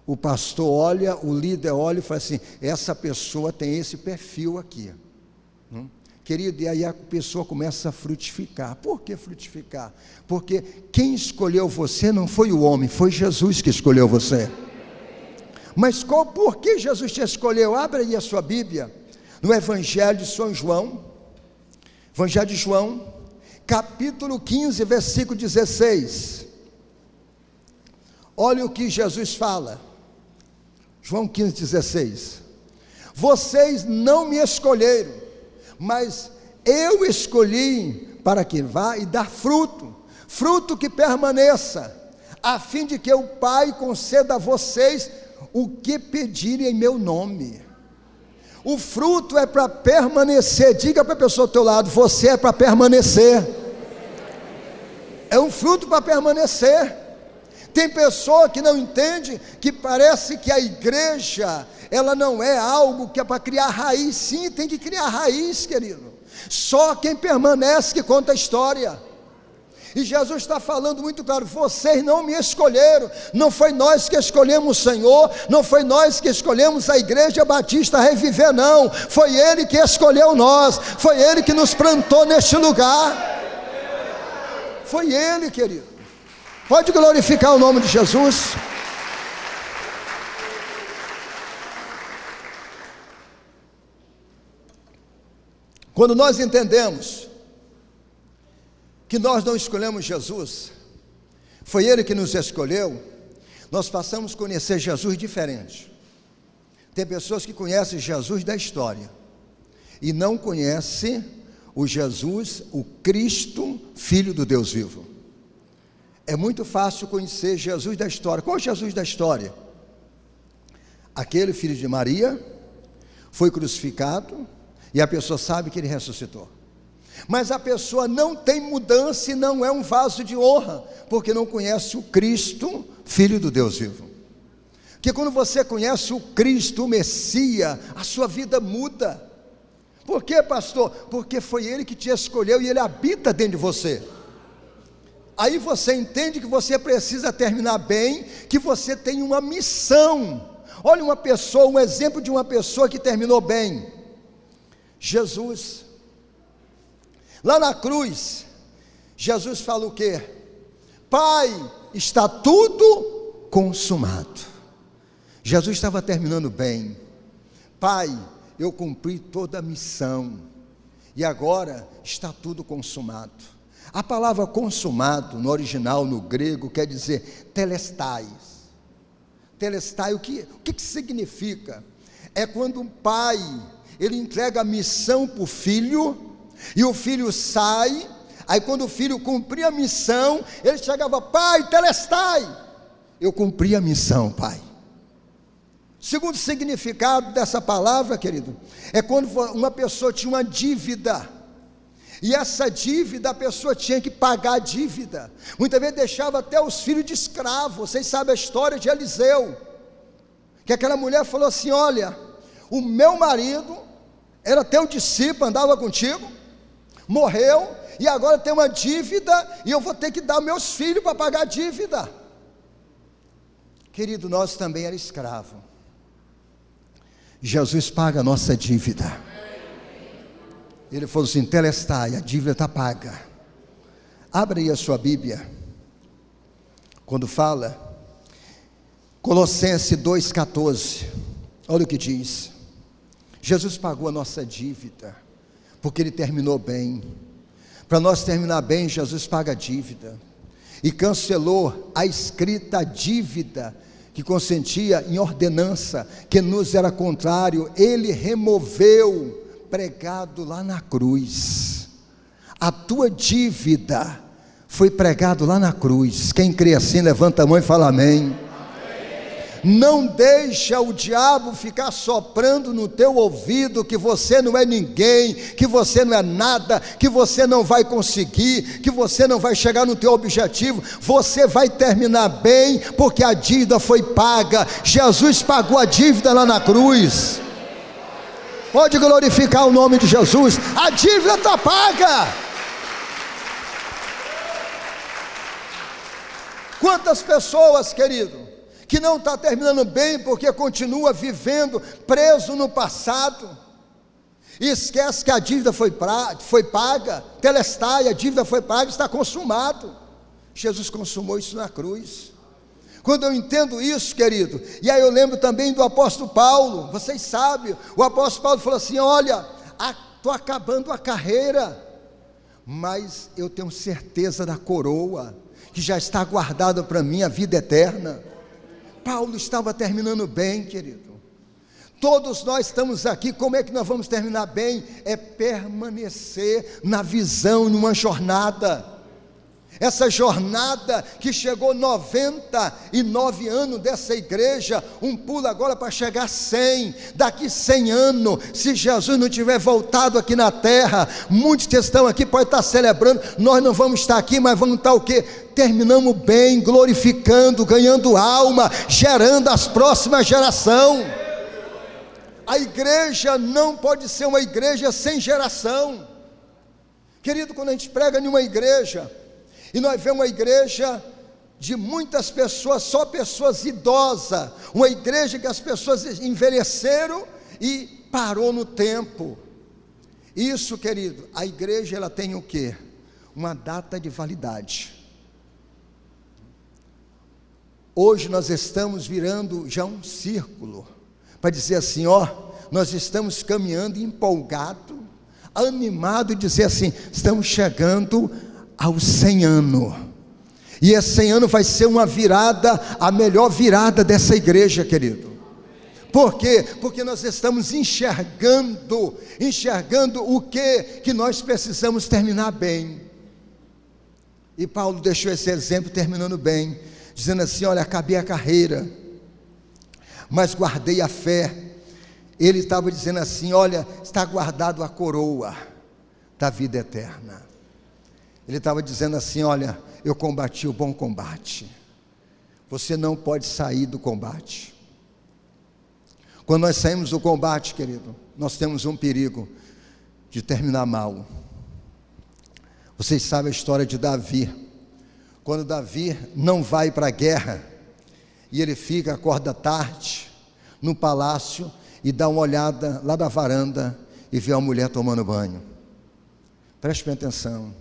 O pastor olha, o líder olha e fala assim: essa pessoa tem esse perfil aqui. Querido, e aí a pessoa começa a frutificar. Por que frutificar? Porque quem escolheu você não foi o homem, foi Jesus que escolheu você. Mas por que Jesus te escolheu? Abra aí a sua Bíblia, no Evangelho de São João, Evangelho de João, capítulo 15, versículo 16. Olha o que Jesus fala. João 15,16. Vocês não me escolheram, mas eu escolhi para que vá e dar fruto, fruto que permaneça, a fim de que o Pai conceda a vocês o que pedirem em meu nome. O fruto é para permanecer. Diga para a pessoa do teu lado: você é para permanecer. É um fruto para permanecer. Tem pessoa que não entende, que parece que a igreja, ela não é algo que é para criar raiz. Sim, tem que criar raiz, querido. Só quem permanece que conta a história. E Jesus está falando muito claro: vocês não me escolheram, não foi nós que escolhemos o Senhor, não foi nós que escolhemos a Igreja Batista Reviver, não, foi Ele que escolheu nós, foi Ele que nos plantou neste lugar, foi Ele, querido. Pode glorificar o nome de Jesus. Quando nós entendemos que nós não escolhemos Jesus, foi Ele que nos escolheu, nós passamos a conhecer Jesus diferente. Tem pessoas que conhecem Jesus da história e não conhecem o Jesus, o Cristo, Filho do Deus vivo. É muito fácil conhecer Jesus da história. Qual é o Jesus da história? Aquele filho de Maria, foi crucificado, e a pessoa sabe que ele ressuscitou. Mas a pessoa não tem mudança e não é um vaso de honra, porque não conhece o Cristo, Filho do Deus vivo. Porque quando você conhece o Cristo, o Messias, a sua vida muda. Por quê, pastor? Porque foi Ele que te escolheu e Ele habita dentro de você. Aí você entende que você precisa terminar bem, que você tem uma missão. Olha uma pessoa, um exemplo de uma pessoa que terminou bem. Jesus. Lá na cruz, Jesus fala o quê? Pai, está tudo consumado. Jesus estava terminando bem. Pai, eu cumpri toda a missão, e agora está tudo consumado. A palavra consumado, no original, no grego, quer dizer telestai. Telestai, o que significa? É quando um pai, ele entrega a missão para o filho, e o filho sai. Aí quando o filho cumpria a missão, ele chegava: pai, telestai, eu cumpri a missão, pai. Segundo significado dessa palavra, querido, é quando uma pessoa tinha uma dívida, e essa dívida, a pessoa tinha que pagar a dívida. Muitas vezes deixava até os filhos de escravo. Vocês sabem a história de Eliseu, que aquela mulher falou assim: olha, o meu marido era teu discípulo, andava contigo, morreu, e agora tem uma dívida, e eu vou ter que dar meus filhos para pagar a dívida. Querido, nós também era escravo. Jesus paga a nossa dívida. Ele falou assim: telestai, a dívida está paga. Abre aí a sua Bíblia, quando fala Colossenses 2,14, olha o que diz. Jesus pagou a nossa dívida, porque Ele terminou bem. Para nós terminar bem, Jesus paga a dívida, e cancelou a escrita dívida, que consentia em ordenança, que nos era contrário. Ele removeu, pregado lá na cruz. A tua dívida foi pregado lá na cruz. Quem crê assim, levanta a mão e fala amém. Não deixa o diabo ficar soprando no teu ouvido que você não é ninguém, que você não é nada, que você não vai conseguir, que você não vai chegar no teu objetivo. Você vai terminar bem, porque a dívida foi paga. Jesus pagou a dívida lá na cruz. Pode glorificar o nome de Jesus. A dívida está paga. Quantas pessoas, querido, que não está terminando bem porque continua vivendo preso no passado, e esquece que a dívida foi paga. Telestai, a dívida foi paga, está consumado. Jesus consumou isso na cruz. Quando eu entendo isso, querido, e aí eu lembro também do apóstolo Paulo. Vocês sabem, o apóstolo Paulo falou assim: olha, estou acabando a carreira, mas eu tenho certeza da coroa, que já está guardada para mim, a vida eterna. Paulo estava terminando bem, querido. Todos nós estamos aqui, como é que nós vamos terminar bem? É permanecer na visão, numa jornada. Essa jornada que chegou 99 anos dessa igreja, um pulo agora para chegar a 100, daqui 100 anos, se Jesus não tiver voltado aqui na terra, muitos que estão aqui podem estar celebrando, nós não vamos estar aqui, mas vamos estar o quê? Terminamos bem, glorificando, ganhando alma, gerando as próximas gerações. A igreja não pode ser uma igreja sem geração. Querido, quando a gente prega em uma igreja, e nós vemos uma igreja de muitas pessoas, só pessoas idosas, uma igreja que as pessoas envelheceram e parou no tempo. Isso, querido, a igreja ela tem o quê? Uma data de validade. Hoje nós estamos virando já um círculo, para dizer assim, ó, nós estamos caminhando empolgado, animado, e dizer assim, estamos chegando aos 100 anos, e esse 100 anos vai ser uma virada, a melhor virada dessa igreja, querido. Por quê? Porque nós estamos enxergando o que nós precisamos terminar bem. E Paulo deixou esse exemplo terminando bem, dizendo assim, olha, acabei a carreira, mas guardei a fé. Ele estava dizendo assim, olha, está guardado a coroa da vida eterna. Ele estava dizendo assim, olha, eu combati o bom combate. Você não pode sair do combate. Quando nós saímos do combate, querido, nós temos um perigo de terminar mal. Vocês sabem a história de Davi. Quando Davi não vai para a guerra, e ele acorda tarde, no palácio, e dá uma olhada lá da varanda, e vê uma mulher tomando banho. Preste bem atenção.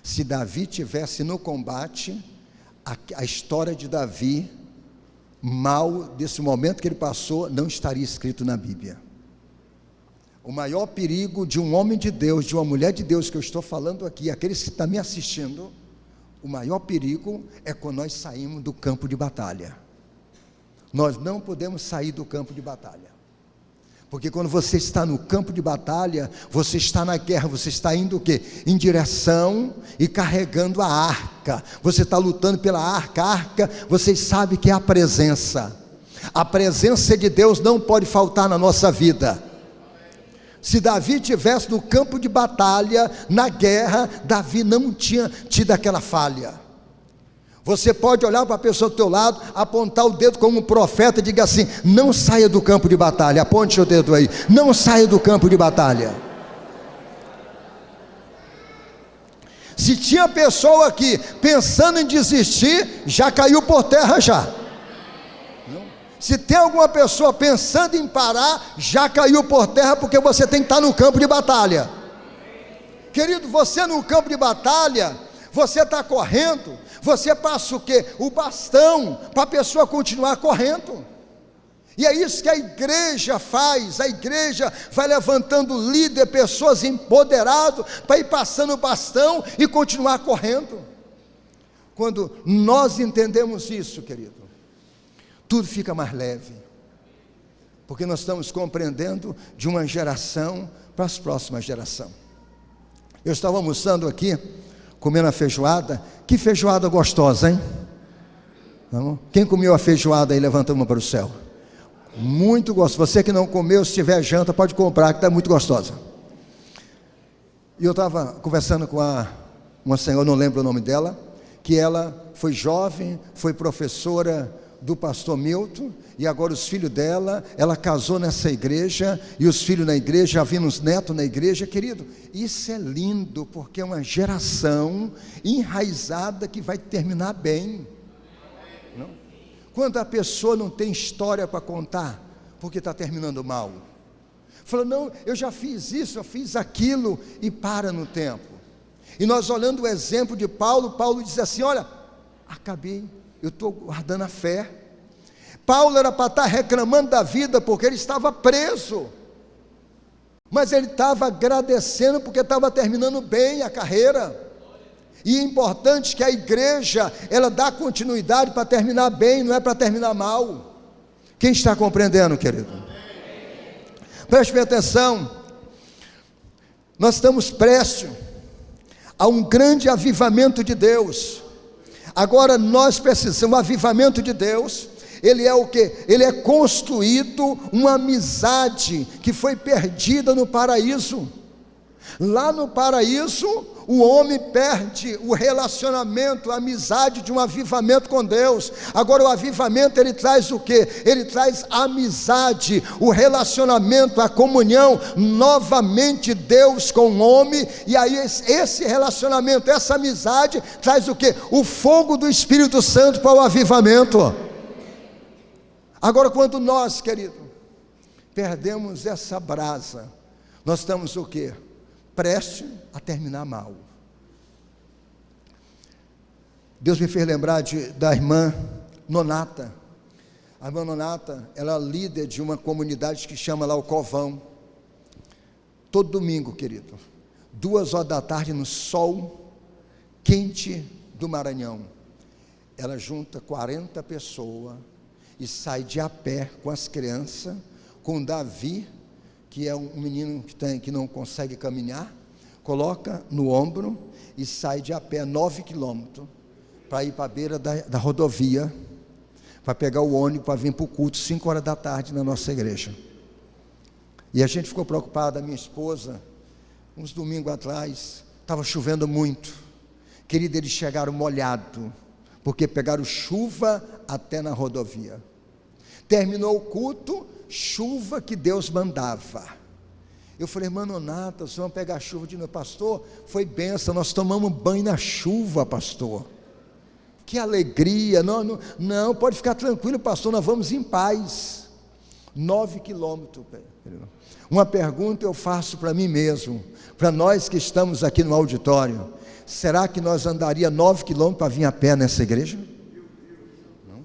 Se Davi tivesse no combate, a história de Davi, mal desse momento que ele passou, não estaria escrito na Bíblia. O maior perigo de um homem de Deus, de uma mulher de Deus, que eu estou falando aqui, aqueles que estão me assistindo, o maior perigo é quando nós saímos do campo de batalha. Nós não podemos sair do campo de batalha. Porque quando você está no campo de batalha, você está na guerra, você está indo o quê? Em direção e carregando a arca. Você está lutando pela arca. A arca, vocês sabem que é a presença. A presença de Deus não pode faltar na nossa vida. Se Davi tivesse no campo de batalha, na guerra, Davi não tinha tido aquela falha. Você pode olhar para a pessoa do teu lado, apontar o dedo como um profeta e diga assim, não saia do campo de batalha. Aponte o dedo aí, não saia do campo de batalha. Se tinha pessoa aqui pensando em desistir, já caiu por terra já. Se tem alguma pessoa pensando em parar, já caiu por terra, porque você tem que estar no campo de batalha. Querido, você no campo de batalha, você está correndo, você passa o quê? O bastão, para a pessoa continuar correndo. E é isso que a igreja faz. A igreja vai levantando líder, pessoas empoderadas, para ir passando o bastão e continuar correndo. Quando nós entendemos isso, querido, tudo fica mais leve, porque nós estamos compreendendo de uma geração para as próximas gerações. Eu estava almoçando aqui, comendo a feijoada. Que feijoada gostosa, hein? Quem comeu a feijoada aí, levanta a mão para o céu. Muito gostosa. Você que não comeu, se tiver janta, pode comprar, que está muito gostosa. E eu estava conversando com uma senhora, não lembro o nome dela, que ela foi jovem, foi professora do pastor Milton, e agora os filhos dela, ela casou nessa igreja, e os filhos na igreja, já vimos os netos na igreja. Querido, isso é lindo, porque é uma geração enraizada que vai terminar bem. Não? Quando a pessoa não tem história para contar, porque está terminando mal, fala, não, eu já fiz isso, eu fiz aquilo, e para no tempo. E nós olhando o exemplo de Paulo, Paulo diz assim, olha, acabei, eu estou guardando a fé. Paulo era para estar reclamando da vida, porque ele estava preso, mas ele estava agradecendo, porque estava terminando bem a carreira. E é importante que a igreja, ela dá continuidade para terminar bem, não é para terminar mal. Quem está compreendendo, querido? Preste bem atenção. Nós estamos prestes a um grande avivamento de Deus. Agora nós precisamos, o avivamento de Deus, ele é o quê? Ele é construído uma amizade que foi perdida no paraíso. Lá no paraíso, o homem perde o relacionamento, a amizade de um avivamento com Deus. Agora o avivamento, ele traz o quê? Ele traz a amizade, o relacionamento, a comunhão, novamente Deus com o homem. E aí esse relacionamento, essa amizade, traz o quê? O fogo do Espírito Santo para o avivamento. Agora quando nós, querido, perdemos essa brasa, nós estamos o quê? Prestes a terminar mal. Deus me fez lembrar da irmã Nonata. A irmã Nonata, ela é líder de uma comunidade que chama lá o Covão. Todo domingo, querido, 2 horas da tarde, no sol quente do Maranhão, ela junta 40 pessoas e sai de a pé com as crianças, com Davi, que é um menino que não consegue caminhar, coloca no ombro e sai de a pé 9 quilômetros para ir para a beira da rodovia, para pegar o ônibus para vir para o culto 5 horas da tarde na nossa igreja. E a gente ficou preocupado, a minha esposa, uns domingos atrás, estava chovendo muito. Querido, eles chegaram molhados, porque pegaram chuva até na rodovia. Terminou o culto, chuva que Deus mandava. Eu falei, mano, Nata, vocês vão pegar chuva de novo. Pastor, foi benção, nós tomamos banho na chuva, pastor. Que alegria. Não, pode ficar tranquilo, pastor, nós vamos em paz. 9 quilômetros. Uma pergunta eu faço para mim mesmo, para nós que estamos aqui no auditório: será que nós andaria 9 quilômetros para vir a pé nessa igreja? Não.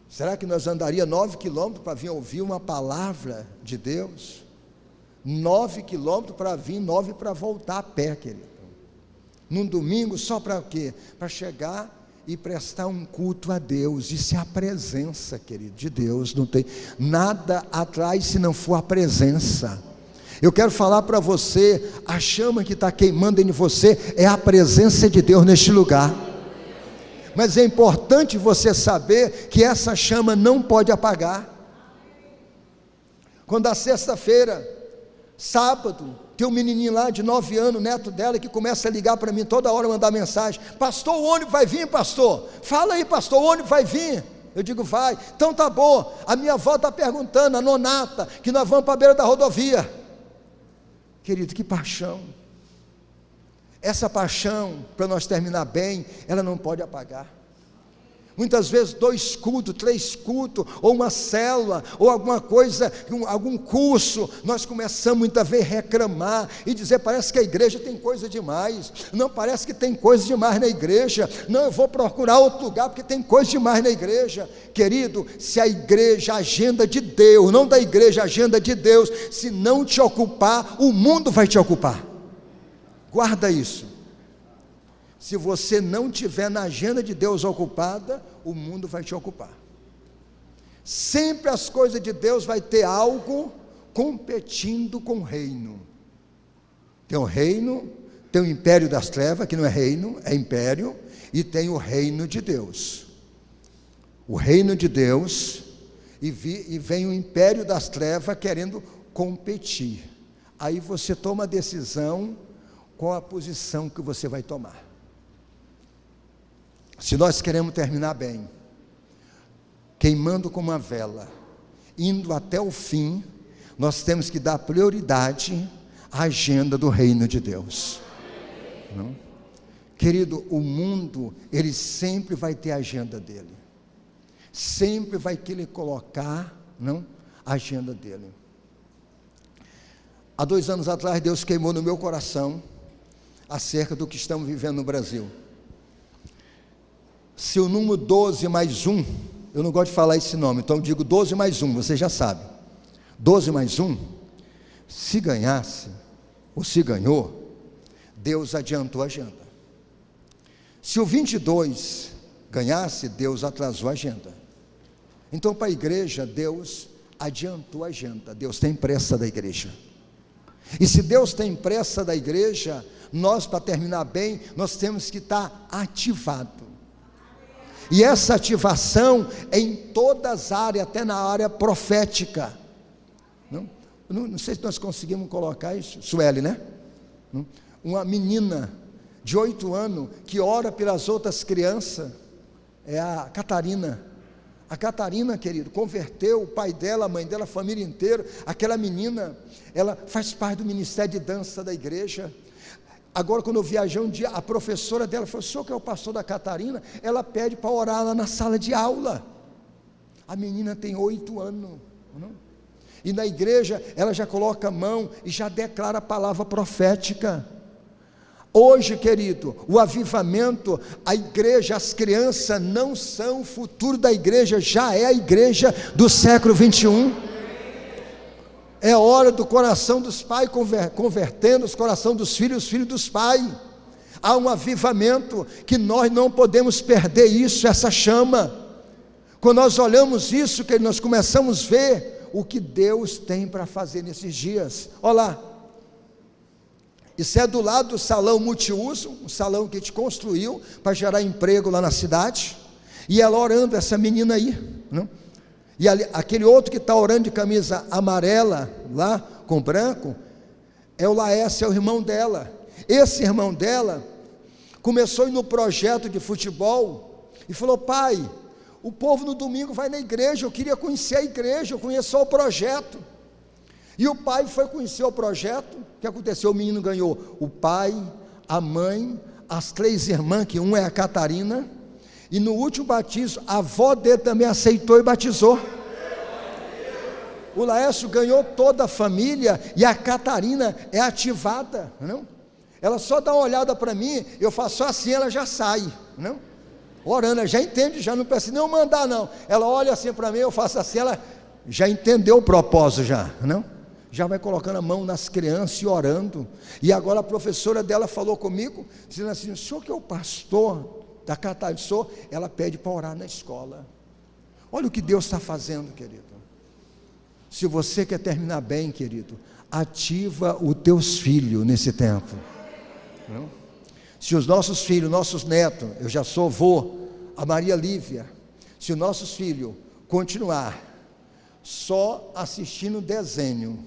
Será que nós andaria 9 quilômetros para vir ouvir uma palavra de Deus? 9 quilômetros para vir, 9 para voltar a pé, querido. Num domingo, só para quê? Para chegar e prestar um culto a Deus. Isso é a presença, querido, de Deus. Não tem nada atrás se não for a presença. Eu quero falar para você, a chama que está queimando em você é a presença de Deus neste lugar. Mas é importante você saber que essa chama não pode apagar. Quando a sexta-feira, sábado, tem um menininho lá de 9 anos, neto dela, que começa a ligar para mim toda hora, mandar mensagem: pastor, o ônibus vai vir, pastor? Fala aí, pastor, o ônibus vai vir? Eu digo, vai. Então tá bom. A minha avó está perguntando, a Nonata, que nós vamos para a beira da rodovia. Querido, que paixão. Essa paixão, para nós terminar bem, ela não pode apagar. Muitas vezes 2 cultos, 3 cultos, ou uma célula, ou alguma coisa, algum curso, nós começamos muitas vezes a reclamar e dizer: parece que a igreja tem coisa demais. Não, parece que tem coisa demais na igreja. Não, eu vou procurar outro lugar porque tem coisa demais na igreja. Querido, se a igreja, a agenda de Deus, não da igreja, a agenda de Deus, se não te ocupar, o mundo vai te ocupar. Guarda isso. Se você não tiver na agenda de Deus ocupada, o mundo vai te ocupar. Sempre as coisas de Deus vai ter algo competindo com o reino. Tem o reino, tem o império das trevas, que não é reino, é império, e tem o reino de Deus. O reino de Deus, e vem o império das trevas querendo competir. Aí você toma a decisão, qual a posição que você vai tomar. Se nós queremos terminar bem, queimando como uma vela, indo até o fim, nós temos que dar prioridade à agenda do reino de Deus. Não? Querido, o mundo, ele sempre vai ter a agenda dele, sempre vai querer colocar, não, a agenda dele. Há 2 anos atrás, Deus queimou no meu coração acerca do que estamos vivendo no Brasil. Se o número 12 mais 1, eu não gosto de falar esse nome, então eu digo 12 mais 1, você já sabe. 12 mais 1, se ganhasse, ou se ganhou, Deus adiantou a agenda. Se o 22 ganhasse, Deus atrasou a agenda. Então, para a igreja, Deus adiantou a agenda. Deus tem pressa da igreja. E se Deus tem pressa da igreja, nós, para terminar bem, nós temos que estar ativado. E essa ativação é em todas as áreas, até na área profética. Não sei se nós conseguimos colocar isso, Sueli, né? Uma menina de 8 anos que ora pelas outras crianças, é a Catarina. A Catarina, querido, converteu o pai dela, a mãe dela, a família inteira. Aquela menina, ela faz parte do ministério de dança da igreja. Agora, quando eu viajei um dia, a professora dela falou: o senhor que é o pastor da Catarina? Ela pede para orar lá na sala de aula. A menina tem 8 anos, não? E na igreja, ela já coloca a mão e já declara a palavra profética. Hoje, querido, o avivamento, a igreja, as crianças não são o futuro da igreja, já é a igreja do século 21. É hora do coração dos pais convertendo os corações dos filhos, os filhos dos pais. Há um avivamento que nós não podemos perder isso, essa chama. Quando nós olhamos isso, que nós começamos a ver o que Deus tem para fazer nesses dias. Olha lá, isso é do lado do salão multiuso, um salão que a gente construiu para gerar emprego lá na cidade. E ela orando, essa menina aí, não? E ali, aquele outro que está orando de camisa amarela, lá com branco, é o Laércio, é o irmão dela. Esse irmão dela começou a ir no projeto de futebol e falou: pai, o povo no domingo vai na igreja, eu queria conhecer a igreja, eu conheço só o projeto. E o pai foi conhecer o projeto. O que aconteceu? O menino ganhou o pai, a mãe, as 3 irmãs, que uma é a Catarina, e no último batismo, a avó dele também aceitou e batizou. O Laércio ganhou toda a família, e a Catarina é ativada, não? Ela só dá uma olhada para mim, eu faço assim, ela já sai, não? Orando, ela já entende, já não precisa nem eu mandar, não. Ela olha assim para mim, eu faço assim, ela já entendeu o propósito, já, não? Já vai colocando a mão nas crianças e orando. E agora a professora dela falou comigo, dizendo assim: o senhor que é o pastor da Catarina, ela pede para orar na escola. Olha o que Deus está fazendo, querido. Se você quer terminar bem, querido, ativa os teus filhos nesse tempo, não? Se os nossos filhos, nossos netos, eu já sou avô, a Maria Lívia, se os nossos filhos continuar só assistindo desenho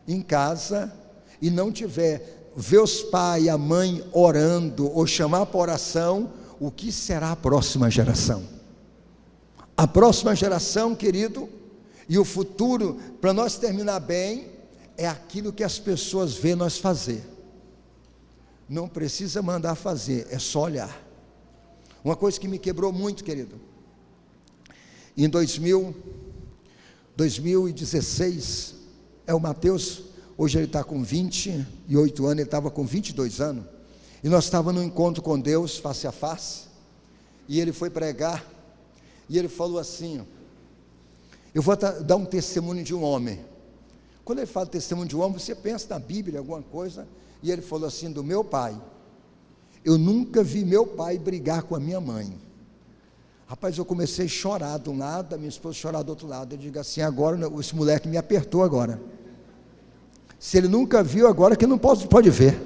em casa e não tiver ver os pais e a mãe orando ou chamar para oração, o que será a próxima geração? A próxima geração, querido, e o futuro, para nós terminar bem, é aquilo que as pessoas vêem nós fazer. Não precisa mandar fazer, é só olhar. Uma coisa que me quebrou muito, querido, em 2016, o Mateus, hoje ele está com 28 anos, ele estava com 22 anos, e nós estávamos num encontro com Deus, face a face, e ele foi pregar, e ele falou assim: eu vou dar um testemunho de um homem. Quando ele fala testemunho de um homem, você pensa na Bíblia, alguma coisa, e ele falou assim: do meu pai, eu nunca vi meu pai brigar com a minha mãe. Rapaz, eu comecei a chorar de um lado, a minha esposa chorar do outro lado. Eu digo assim: agora, esse moleque me apertou agora. Se ele nunca viu, agora que não pode ver.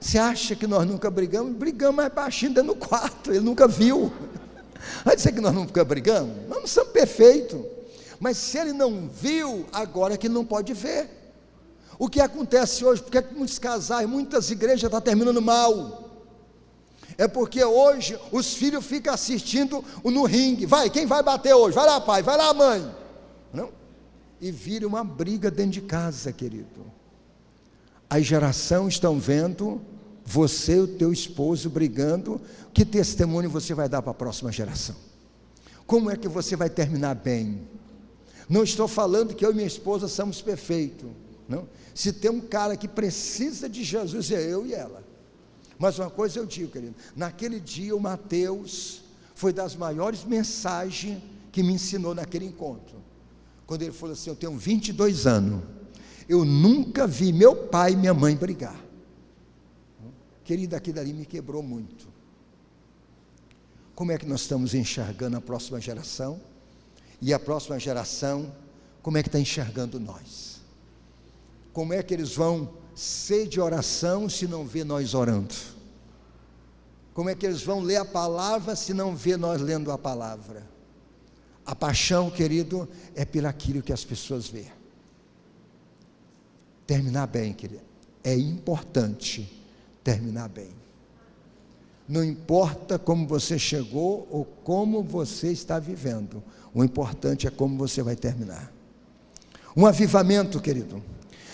Você acha que nós nunca brigamos? Brigamos mais baixinho dentro do quarto, ele nunca viu. Vai dizer que nós nunca brigamos? Nós não somos perfeitos. Mas se ele não viu, agora que ele não pode ver. O que acontece hoje? Porque muitos casais, muitas igrejas estão terminando mal. É porque hoje os filhos ficam assistindo no ringue. Vai, quem vai bater hoje? Vai lá, pai, vai lá, mãe. Não? E vira uma briga dentro de casa, querido. As gerações estão vendo você e o teu esposo brigando. Que testemunho você vai dar para a próxima geração? Como é que você vai terminar bem? Não estou falando que eu e minha esposa somos perfeitos, não. Se tem um cara que precisa de Jesus, é eu e ela. Mas uma coisa eu digo, querido, naquele dia o Mateus foi das maiores mensagens que me ensinou naquele encontro, quando ele falou assim: eu tenho 22 anos, eu nunca vi meu pai e minha mãe brigar. Querida, aquilo ali me quebrou muito. Como é que nós estamos enxergando a próxima geração? E a próxima geração, como é que está enxergando nós? Como é que eles vão ser de oração se não vê nós orando? Como é que eles vão ler a palavra se não vê nós lendo a palavra? A paixão, querido, é pelo aquilo que as pessoas vê. Terminar bem, querido, é importante terminar bem. Não importa como você chegou ou como você está vivendo, o importante é como você vai terminar. Um avivamento, querido,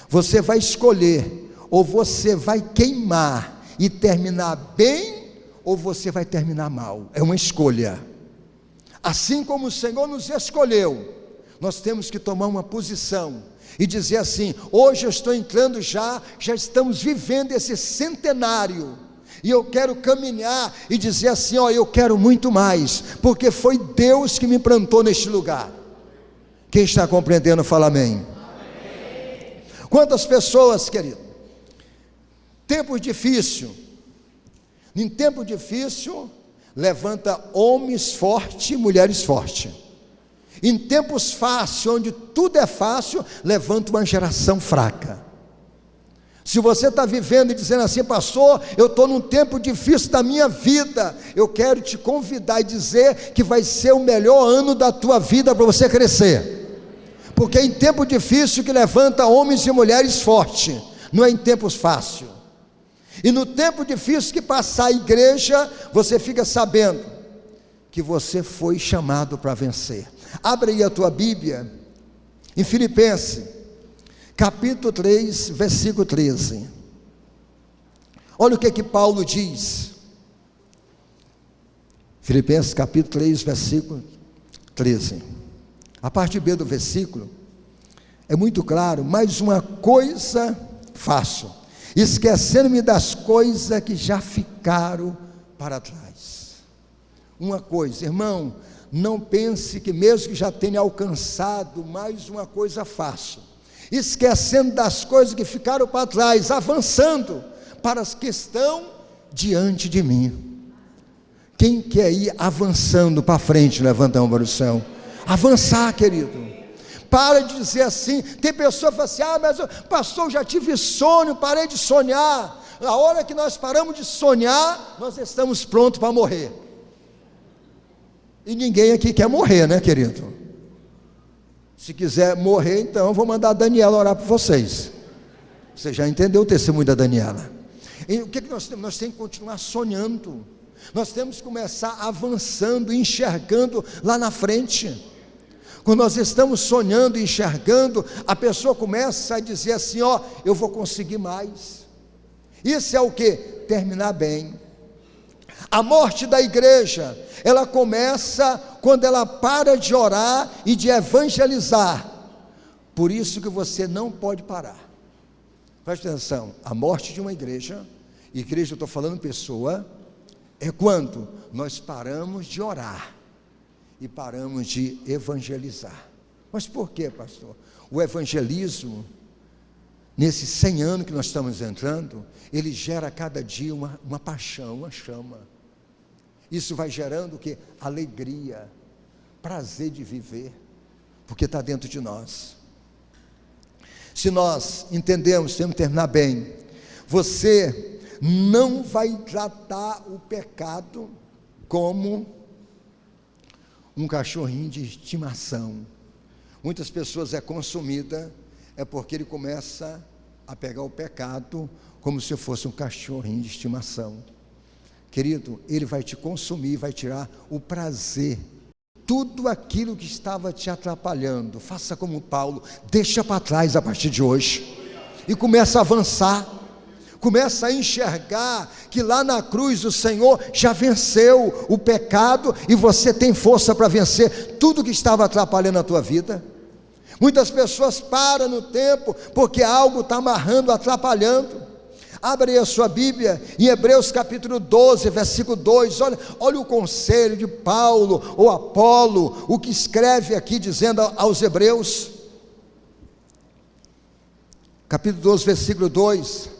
você vai escolher, ou você vai queimar e terminar bem, ou você vai terminar mal. É uma escolha. Assim como o Senhor nos escolheu, nós temos que tomar uma posição e dizer assim: hoje eu estou entrando já estamos vivendo esse centenário, e eu quero caminhar e dizer assim: ó, eu quero muito mais, porque foi Deus que me plantou neste lugar. Quem está compreendendo, fala amém. Amém. Quantas pessoas, querido, tempo difícil, em tempo difícil, levanta homens fortes e mulheres fortes. Em tempos fáceis, onde tudo é fácil, levanta uma geração fraca. Se você está vivendo e dizendo assim: pastor, eu estou num tempo difícil da minha vida, eu quero te convidar e dizer que vai ser o melhor ano da tua vida para você crescer, porque é em tempo difícil que levanta homens e mulheres fortes, não é em tempos fáceis. E no tempo difícil que passar a igreja, você fica sabendo que você foi chamado para vencer. Abre aí a tua Bíblia em Filipenses capítulo 3, versículo 13. Olha o que Paulo diz. Filipenses capítulo 3, versículo 13. A parte B do versículo é muito claro: mais uma coisa faço, esquecendo-me das coisas que já ficaram para trás. Uma coisa, irmão, não pense que mesmo que já tenha alcançado, mais uma coisa faço, esquecendo das coisas que ficaram para trás, avançando para as que estão diante de mim. Quem quer ir avançando para frente? Levanta a mão para o céu. Avançar, querido. Para de dizer assim. Tem pessoa que fala assim: ah, mas pastor, eu já tive sonho, parei de sonhar. A hora que nós paramos de sonhar, nós estamos prontos para morrer. E ninguém aqui quer morrer, né, querido? Se quiser morrer, então eu vou mandar a Daniela orar por vocês. Você já entendeu o testemunho da Daniela? E o que nós temos? Nós temos que continuar sonhando. Nós temos que começar avançando, enxergando lá na frente. Quando nós estamos sonhando e enxergando, a pessoa começa a dizer assim: ó, eu vou conseguir mais. Isso é o que? Terminar bem. A morte da igreja, ela começa quando ela para de orar e de evangelizar. Por isso que você não pode parar. Preste atenção, a morte de uma igreja, eu estou falando pessoa, é quando nós paramos de orar e paramos de evangelizar. Mas por quê, pastor? O evangelismo, nesses 100 anos que nós estamos entrando, ele gera a cada dia uma paixão, uma chama. Isso vai gerando o que? Alegria, prazer de viver, porque está dentro de nós. Se nós entendemos, temos que terminar bem. Você não vai tratar o pecado como um cachorrinho de estimação. Muitas pessoas é consumida, é porque ele começa a pegar o pecado como se fosse um cachorrinho de estimação. Querido, ele vai te consumir, vai tirar o prazer, tudo aquilo que estava te atrapalhando. Faça como Paulo, deixa para trás a partir de hoje, e começa a avançar, começa a enxergar que lá na cruz o Senhor já venceu o pecado, e você tem força para vencer tudo que estava atrapalhando a tua vida. Muitas pessoas param no tempo, porque algo está amarrando, atrapalhando. Abre aí a sua Bíblia, em Hebreus capítulo 12, versículo 2, olha o conselho de Paulo, ou Apolo, o que escreve aqui dizendo aos Hebreus, capítulo 12, versículo 2,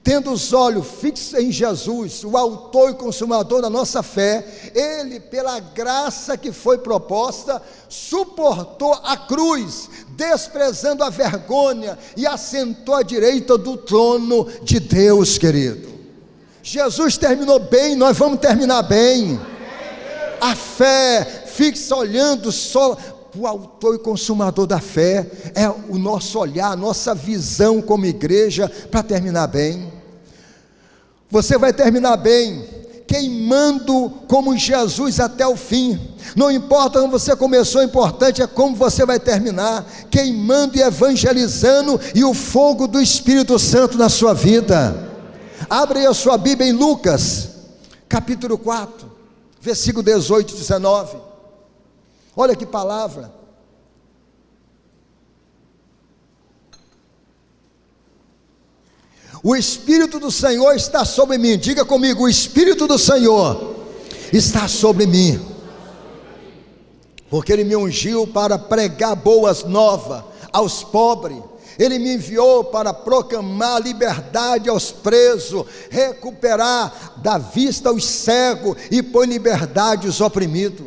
tendo os olhos fixos em Jesus, o autor e consumador da nossa fé, ele, pela graça que foi proposta, suportou a cruz, desprezando a vergonha, e assentou à direita do trono de Deus, querido. Jesus terminou bem, nós vamos terminar bem. A fé fixa olhando só o autor e consumador da fé, é o nosso olhar, a nossa visão como igreja, para terminar bem. Você vai terminar bem, queimando como Jesus até o fim. Não importa como você começou, o importante é como você vai terminar, queimando e evangelizando, e o fogo do Espírito Santo na sua vida. Abre aí a sua Bíblia em Lucas, capítulo 4, versículo 18 e 19, olha que palavra. O Espírito do Senhor está sobre mim, diga comigo, o Espírito do Senhor está sobre mim, porque Ele me ungiu para pregar boas novas aos pobres, Ele me enviou para proclamar liberdade aos presos, recuperar da vista os cegos, e pôr em liberdade os oprimidos,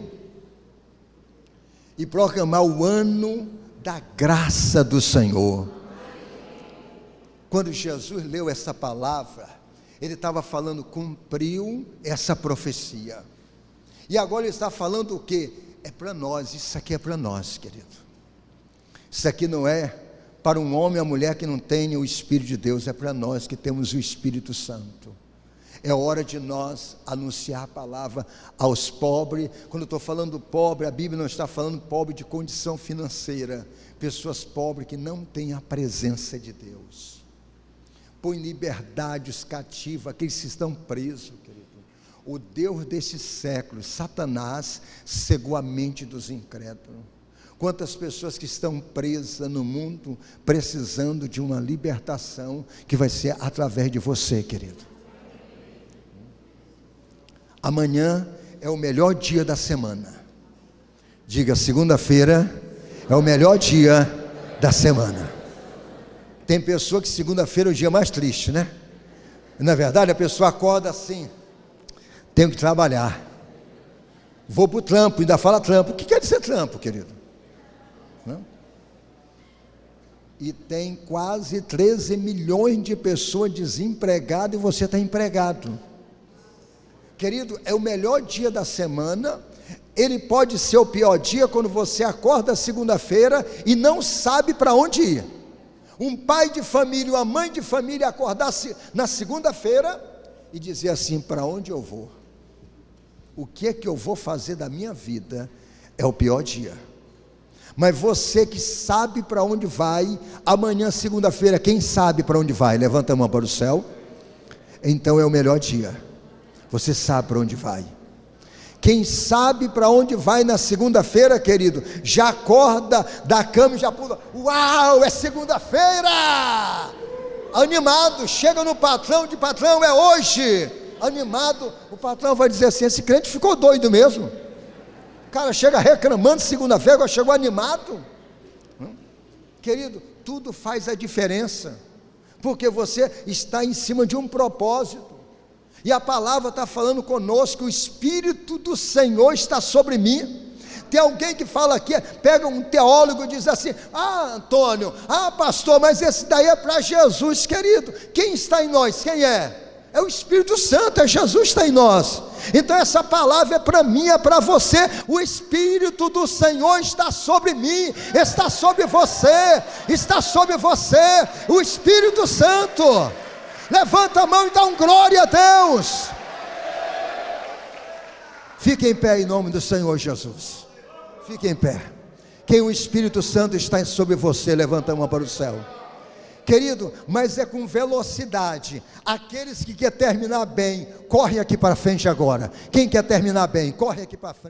e proclamar o ano da graça do Senhor. Quando Jesus leu essa palavra, Ele estava falando, cumpriu essa profecia, e agora Ele está falando o que? É para nós, isso aqui é para nós, querido. Isso aqui não é para um homem ou mulher que não tem o Espírito de Deus, é para nós que temos o Espírito Santo. É hora de nós anunciar a palavra aos pobres. Quando eu estou falando pobre, a Bíblia não está falando pobre de condição financeira, pessoas pobres que não têm a presença de Deus. Põe em liberdade os cativos, aqueles que estão presos, querido. O Deus desse século, Satanás, cegou a mente dos incrédulos. Quantas pessoas que estão presas no mundo, precisando de uma libertação, que vai ser através de você, querido. Amanhã é o melhor dia da semana. Diga, segunda-feira é o melhor dia da semana. Tem pessoa que segunda-feira é o dia mais triste, né? Na verdade, a pessoa acorda assim, tenho que trabalhar, vou para o trampo, ainda fala trampo. O que quer dizer trampo, querido? Não? E tem quase 13 milhões de pessoas desempregadas, e você está empregado. Querido, é o melhor dia da semana. Ele pode ser o pior dia quando você acorda segunda-feira e não sabe para onde ir. Um pai de família, uma mãe de família acordasse na segunda-feira e dizer assim, para onde eu vou? O que é que eu vou fazer da minha vida? É o pior dia. Mas você que sabe para onde vai, amanhã segunda-feira, quem sabe para onde vai? Levanta a mão para o céu. Então é o melhor dia. Você sabe para onde vai. Quem sabe para onde vai na segunda-feira, querido, já acorda da cama e já pula, uau, é segunda-feira, animado, chega no patrão, de patrão, é hoje, animado. O patrão vai dizer assim, esse crente ficou doido mesmo, o cara chega reclamando segunda-feira, agora chegou animado. Querido, tudo faz a diferença, porque você está em cima de um propósito. E a palavra está falando conosco, o Espírito do Senhor está sobre mim. Tem alguém que fala aqui, pega um teólogo e diz assim, Antônio, pastor, mas esse daí é para Jesus, querido. Quem está em nós? Quem é? É o Espírito Santo, é Jesus que está em nós. Então essa palavra é para mim, é para você. O Espírito do Senhor está sobre mim, está sobre você, está sobre você, o Espírito Santo. Levanta a mão e dá glória a Deus. Fique em pé em nome do Senhor Jesus. Fique em pé. Quem o Espírito Santo está sobre você, levanta a mão para o céu. Querido, mas é com velocidade. Aqueles que querem terminar bem, corre aqui para frente agora. Quem quer terminar bem, corre aqui para frente.